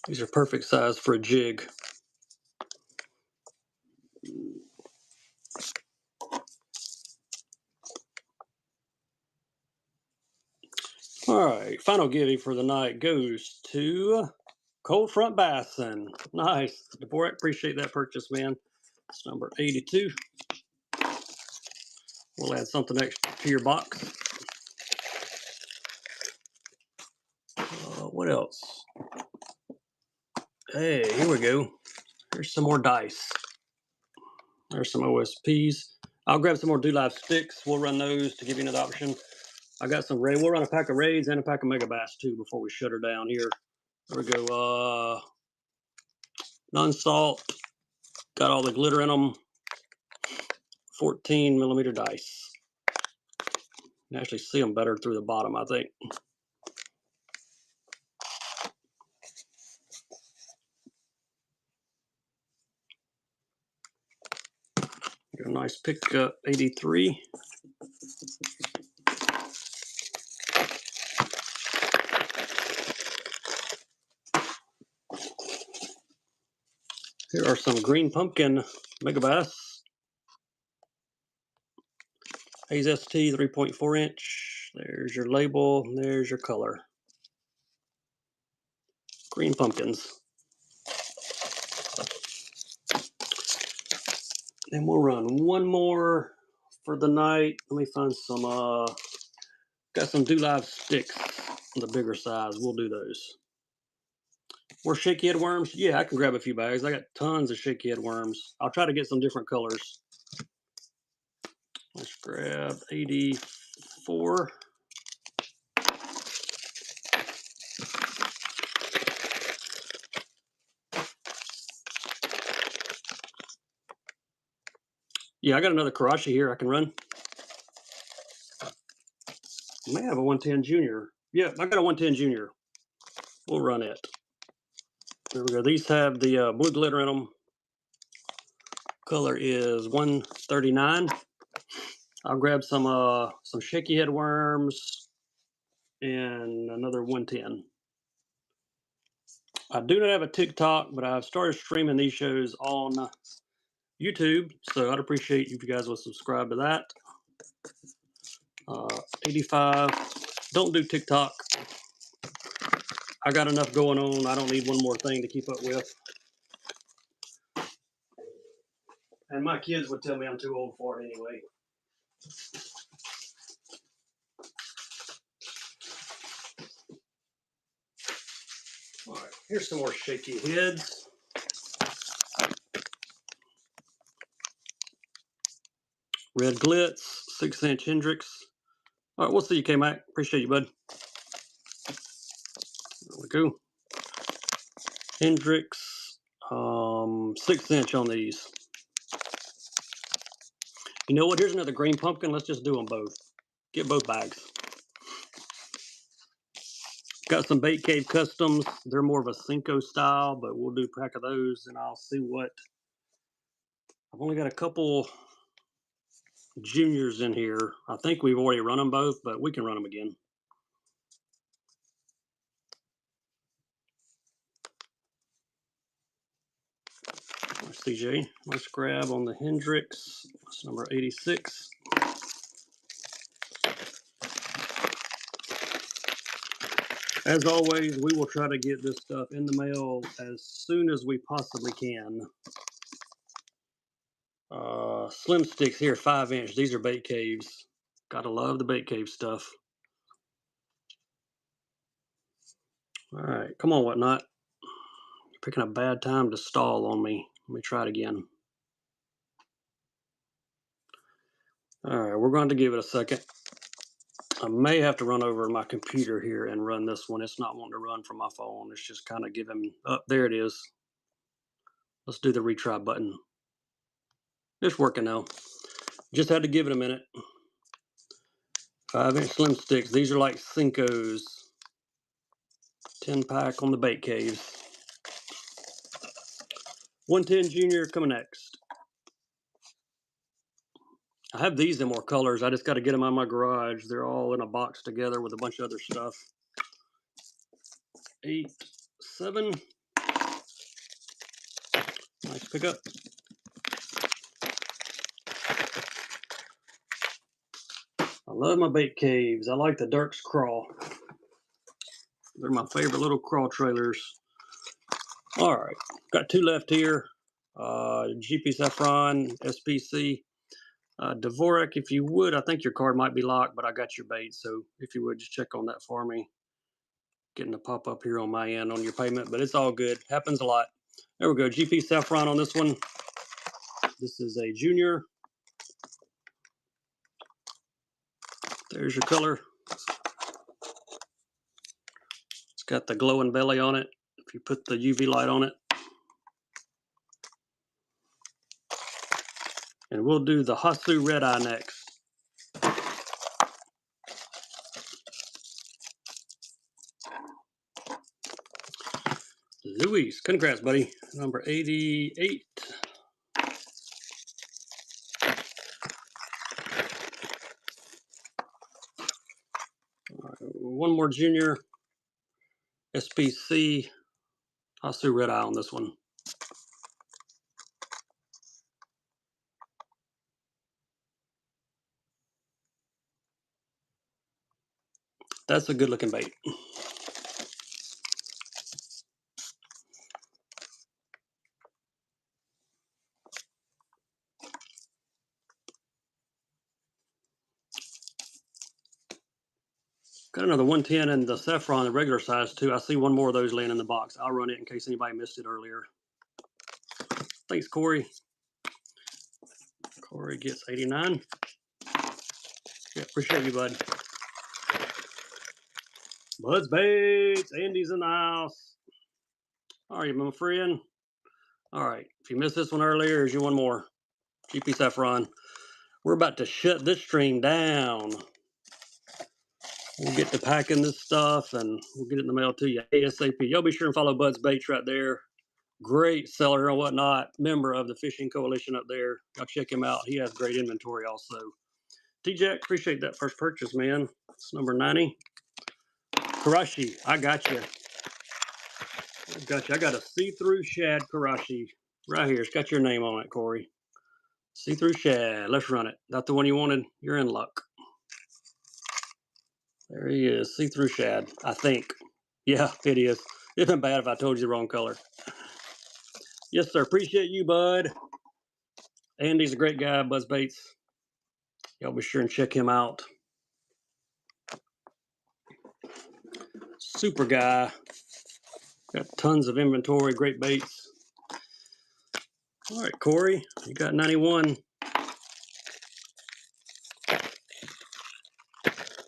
[SPEAKER 1] These are perfect size for a jig. All right, final givey for the night goes to Cold Front Bassin. Nice. Dvorak, appreciate that purchase, man. It's number 82. We'll add something extra to your box. What else? Hey, here we go. Here's some more dice. There's some OSPs. I'll grab some more Do Live sticks. We'll run those to give you another option. I got some raid. We'll run a pack of raids and a pack of mega bass too before we shut her down here. There we go. Non-salt. Got all the glitter in them. 14mm dice. You can actually see them better through the bottom, I think. Got a nice pickup, 83. Here are some green pumpkin mega bass. Hayes ST 3.4-inch. There's your label. There's your color. Green pumpkins. And we'll run one more for the night. Let me find some, got some Do Live sticks, the bigger size. We'll do those. More shaky head worms? Yeah, I can grab a few bags. I got tons of shaky head worms. I'll try to get some different colors. Let's grab 84. Yeah, I got another Karachi here I can run. I may have a 110 Junior. Yeah, I got a 110 Junior. We'll run it. There we go. These have the blue glitter in them. Color is 139. I'll grab some shaky head worms and another 110. I do not have a TikTok, but I've started streaming these shows on YouTube, so I'd appreciate if you guys would subscribe to that. 85. Don't do TikTok. I got enough going on. I don't need one more thing to keep up with. And my kids would tell me I'm too old for it anyway. All right, here's some more shaky heads. Red Glitz, 6-inch Hendrix. All right, we'll see you, K-Mac. Appreciate you, bud. There we go. Hendrix, 6-inch on these. You know what? Here's another green pumpkin. Let's just do them both. Get both bags. Got some Bait Cave Customs. They're more of a Cinco style, but we'll do a pack of those, and I'll see what. I've only got a couple juniors in here. I think we've already run them both, but we can run them again. CJ, let's grab on the Hendrix. That's number 86. As always, we will try to get this stuff in the mail as soon as we possibly can. Slim sticks here, 5-inch. These are Bait Caves. Gotta love the Bait Cave stuff. All right, come on, Whatnot. You're picking a bad time to stall on me. Let me try it again. All right, we're going to give it a second. I may have to run over my computer here and run this one. It's not wanting to run from my phone. It's just kind of giving up. There it is. Let's do the retry button. It's working now. Just had to give it a minute. 5-inch Slim Sticks. These are like Cinco's. 10-pack on the Bait Caves. 110 Junior coming next. I have these in more colors. I just got to get them out of my garage. They're all in a box together with a bunch of other stuff. 8, 7. Nice pickup. I love my Bait Caves. I like the Dirk's Crawl. They're my favorite little crawl trailers. All right, got 2 left here. GP Saffron, SPC. Dvorak, if you would, I think your card might be locked, but I got your bait. So if you would, just check on that for me. Getting a pop up here on my end on your payment, but it's all good. Happens a lot. There we go. GP Saffron on this one. This is a junior. There's your color. It's got the glowing belly on it. If you put the UV light on it. And we'll do the Hasu Red Eye next. Luis, congrats, buddy. Number 88. One more junior. SPC. Hasu Red Eye on this one. That's a good looking bait. Got another 110 in the Saffron, the regular size too. I see one more of those laying in the box. I'll run it in case anybody missed it earlier. Thanks, Corey. Corey gets 89. Yeah, appreciate you, bud. Bud's Baits. Andy's in the house. All right, my friend. All right, if you missed this one earlier, here's you one more. GP Saffron. We're about to shut this stream down. We'll get to packing this stuff and we'll get it in the mail to you ASAP. Y'all be sure and follow Bud's Baits right there. Great seller and whatnot. Member of the Fishing Coalition up there. Y'all check him out. He has great inventory also. T-Jack, appreciate that first purchase, man. It's number 90. Karashi, I got you. I got a see-through shad Karashi right here. It's got your name on it, Corey. See-through shad. Let's run it. Not the one you wanted? You're in luck. There he is. See-through shad, I think. Yeah, it is. It'd been bad if I told you the wrong color. Yes, sir. Appreciate you, Bud. Andy's a great guy, Bud's Baits. Y'all be sure and check him out. Super guy. Got tons of inventory, great baits. All right, Corey, you got 91.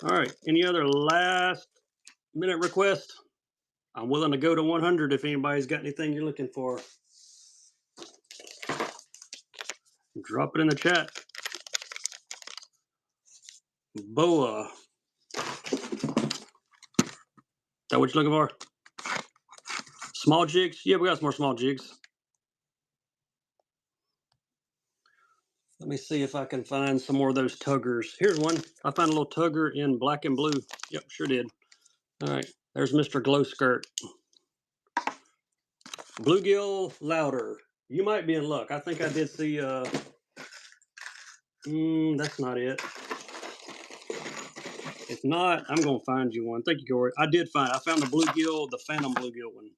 [SPEAKER 1] All right, any other last minute request? I'm willing to go to 100 if anybody's got anything you're looking for. Drop it in the chat. Boa. Is that what you're looking for? Small jigs? Yeah, we got some more small jigs. Let me see if I can find some more of those tuggers. Here's one. I found a little tugger in black and blue. Yep, sure did. All right, there's Mr. Glow Skirt. Bluegill louder. You might be in luck. I think I did see, that's not it. If not, I'm going to find you one. Thank you, Corey. I found the bluegill, the phantom bluegill one.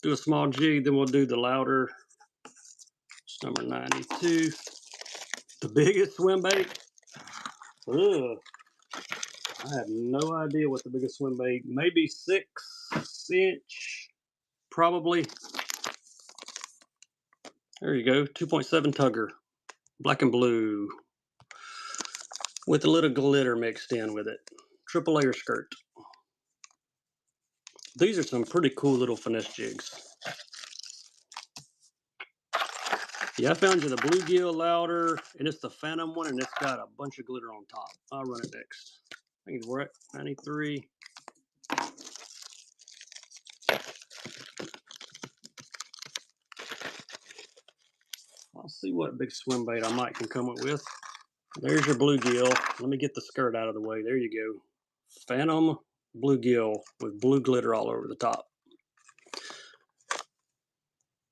[SPEAKER 1] Do a small jig, then we'll do the louder. It's number 92. The biggest swim bait? Ugh. I have no idea what the biggest swim bait. Maybe 6-inch, probably. There you go, 2.7 tugger, black and blue, with a little glitter mixed in with it. Triple layer skirt. These are some pretty cool little finesse jigs. Yeah, I found you the bluegill louder, and it's the phantom one, and it's got a bunch of glitter on top. I'll run it next. I think we're at 93. I'll see what big swim bait I might can come up with. There's your bluegill. Let me get the skirt out of the way. There you go. Phantom bluegill with blue glitter all over the top.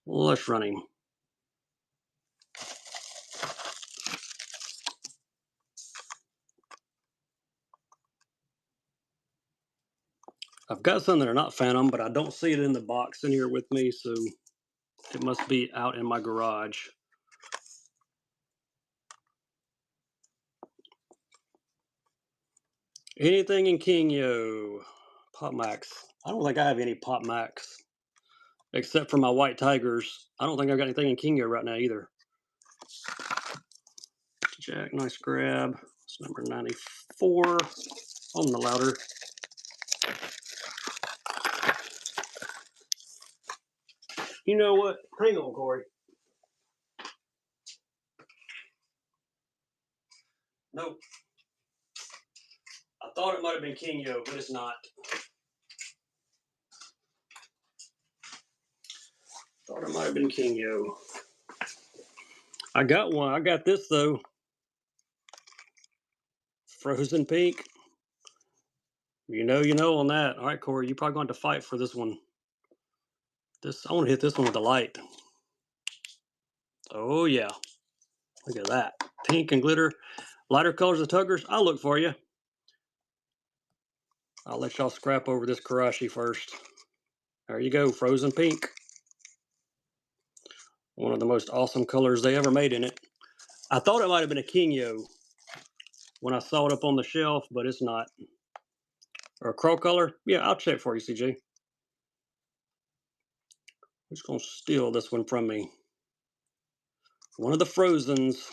[SPEAKER 1] Let's run him. I've got some that are not phantom, but I don't see it in the box in here with me, so it must be out in my garage. Anything in Kingo? Pop Max. I don't think I have any Pop Max, except for my white tigers. I don't think I've got anything in Kingo right now either. Jack, nice grab. It's number 94 on the louder. You know what? Hang on, Corey. Nope. I thought it might have been Kingo, but it's not. Thought it might have been Kingo. I got one. I got this though. Frozen pink. You know on that. All right, Corey, you're probably going to fight for this one. I want to hit this one with the light. Oh yeah. Look at that. Pink and glitter. Lighter colors of tuggers. I'll look for you. I'll let y'all scrap over this Karashi first. There you go, frozen pink. One of the most awesome colors they ever made in it. I thought it might have been a Kingo when I saw it up on the shelf, but it's not. Or a crow color? Yeah, I'll check for you, CJ. Who's going to steal this one from me? One of the Frozens.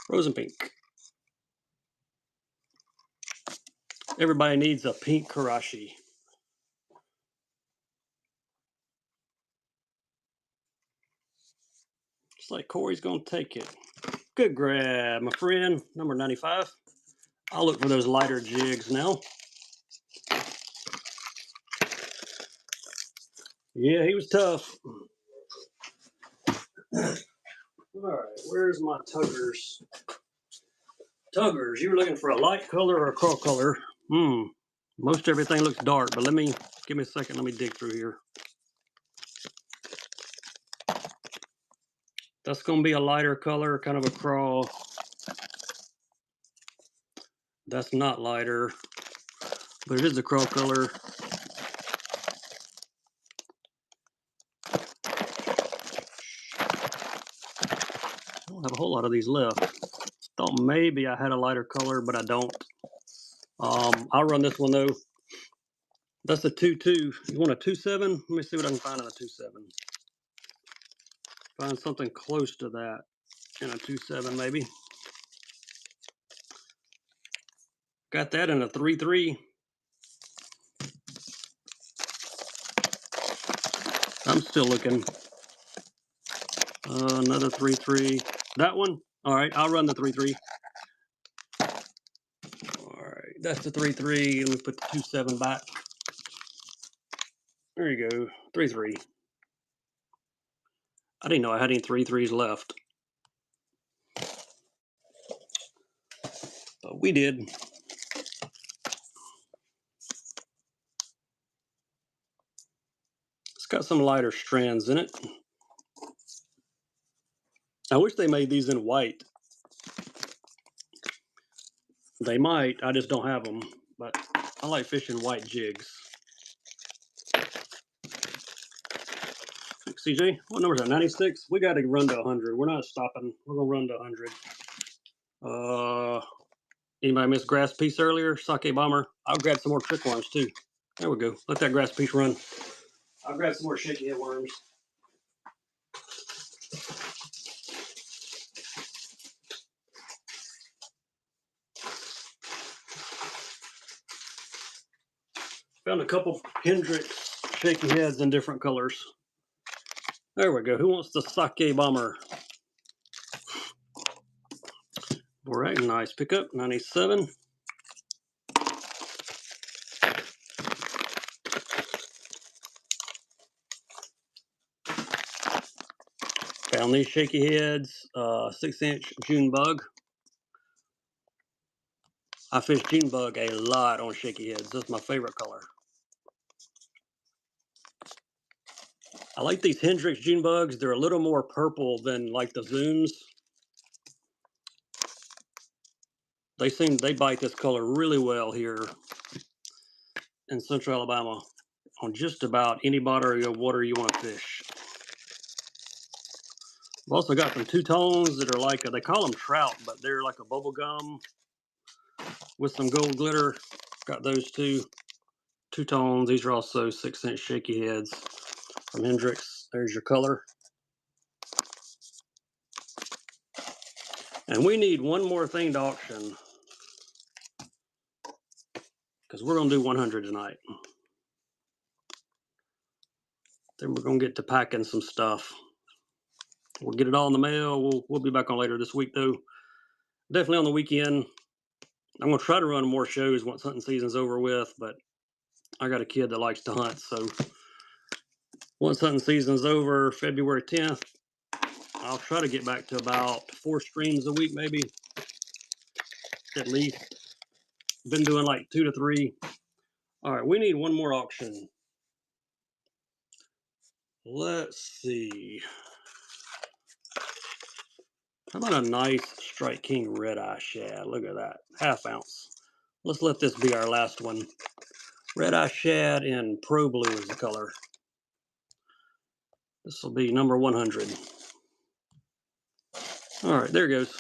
[SPEAKER 1] Frozen pink. Everybody needs a pink Karashi. Looks like Corey's going to take it. Good grab, my friend. Number 95. I'll look for those lighter jigs now. Yeah, he was tough. All right, where's my tuggers? Tuggers, you were looking for a light color or a crawl color? Most everything looks dark, but give me a second. Let me dig through here. That's going to be a lighter color, kind of a crawl. That's not lighter, but it is a crawl color. I don't have a whole lot of these left. Thought maybe I had a lighter color, but I don't. I'll run this one though. That's a 2.2. You want a 2.7? Let me see what I can find in a 2.7. Find something close to that in a 2.7 maybe. Got that in a 3.3. I'm still looking. Another 3.3. That one? All right, I'll run the 3.3. All right, that's the 3.3. Let me put the 2.7 back. There you go, 3.3. I didn't know I had any 3.3s left. But we did. It's got some lighter strands in it. I wish they made these in white. They might, I just don't have them. But I like fishing white jigs. CJ, what number is that? 96? We got to run to 100. We're not stopping. We're going to run to 100. Anybody miss grass piece earlier? Sake bomber. I'll grab some more trick worms too. There we go. Let that grass piece run. I'll grab some more shaky head worms. Found a couple Hendrix shaky heads in different colors. There we go. Who wants the sake bomber? All right, nice pickup. 97. Found these shaky heads. 6-inch June bug. I fish June bug a lot on shaky heads. That's my favorite color. I like these Hendrix June bugs. They're a little more purple than like the Zooms. They bite this color really well here in Central Alabama on just about any body of water you want to fish. I've also got some two-tones that are like, they call them trout, but they're like a bubble gum with some gold glitter. Got those two-tones. These are also 6-inch shaky heads from Hendrix. There's your color. And we need one more thing to auction because we're going to do 100 tonight. Then we're going to get to packing some stuff. We'll get it all in the mail. We'll be back on later this week, though. Definitely on the weekend. I'm going to try to run more shows once hunting season's over with, but I got a kid that likes to hunt, so once hunting season's over, February 10th, I'll try to get back to about 4 streams a week, maybe, at least. Been doing like 2 to 3. All right, we need one more auction. Let's see. How about a nice Strike King red eye shad? Look at that, 1/2 ounce. Let's let this be our last one. Red eye shad in Pro Blue is the color. This will be number 100. All right, there it goes.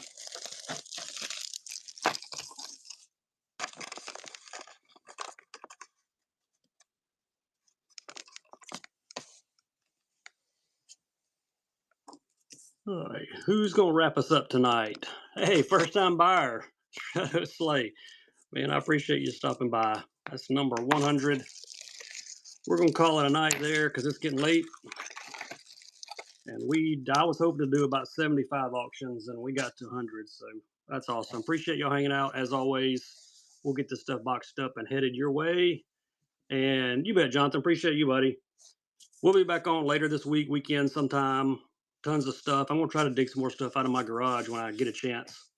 [SPEAKER 1] All right, who's going to wrap us up tonight? Hey, first-time buyer, Shadow Slay. Man, I appreciate you stopping by. That's number 100. We're going to call it a night there because it's getting late. And I was hoping to do about 75 auctions, and we got to 100. So that's awesome. Appreciate y'all hanging out. As always, we'll get this stuff boxed up and headed your way. And you bet, Jonathan. Appreciate you, buddy. We'll be back on later this weekend sometime. Tons of stuff. I'm going to try to dig some more stuff out of my garage when I get a chance.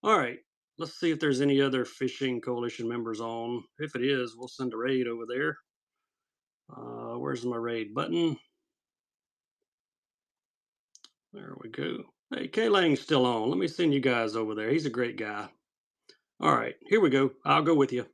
[SPEAKER 1] All right. Let's see if there's any other fishing coalition members on. If it is, we'll send a raid over there. Where's my raid button? There we go. Hey, K Lang's still on. Let me send you guys over there. He's a great guy. All right, here we go. I'll go with you.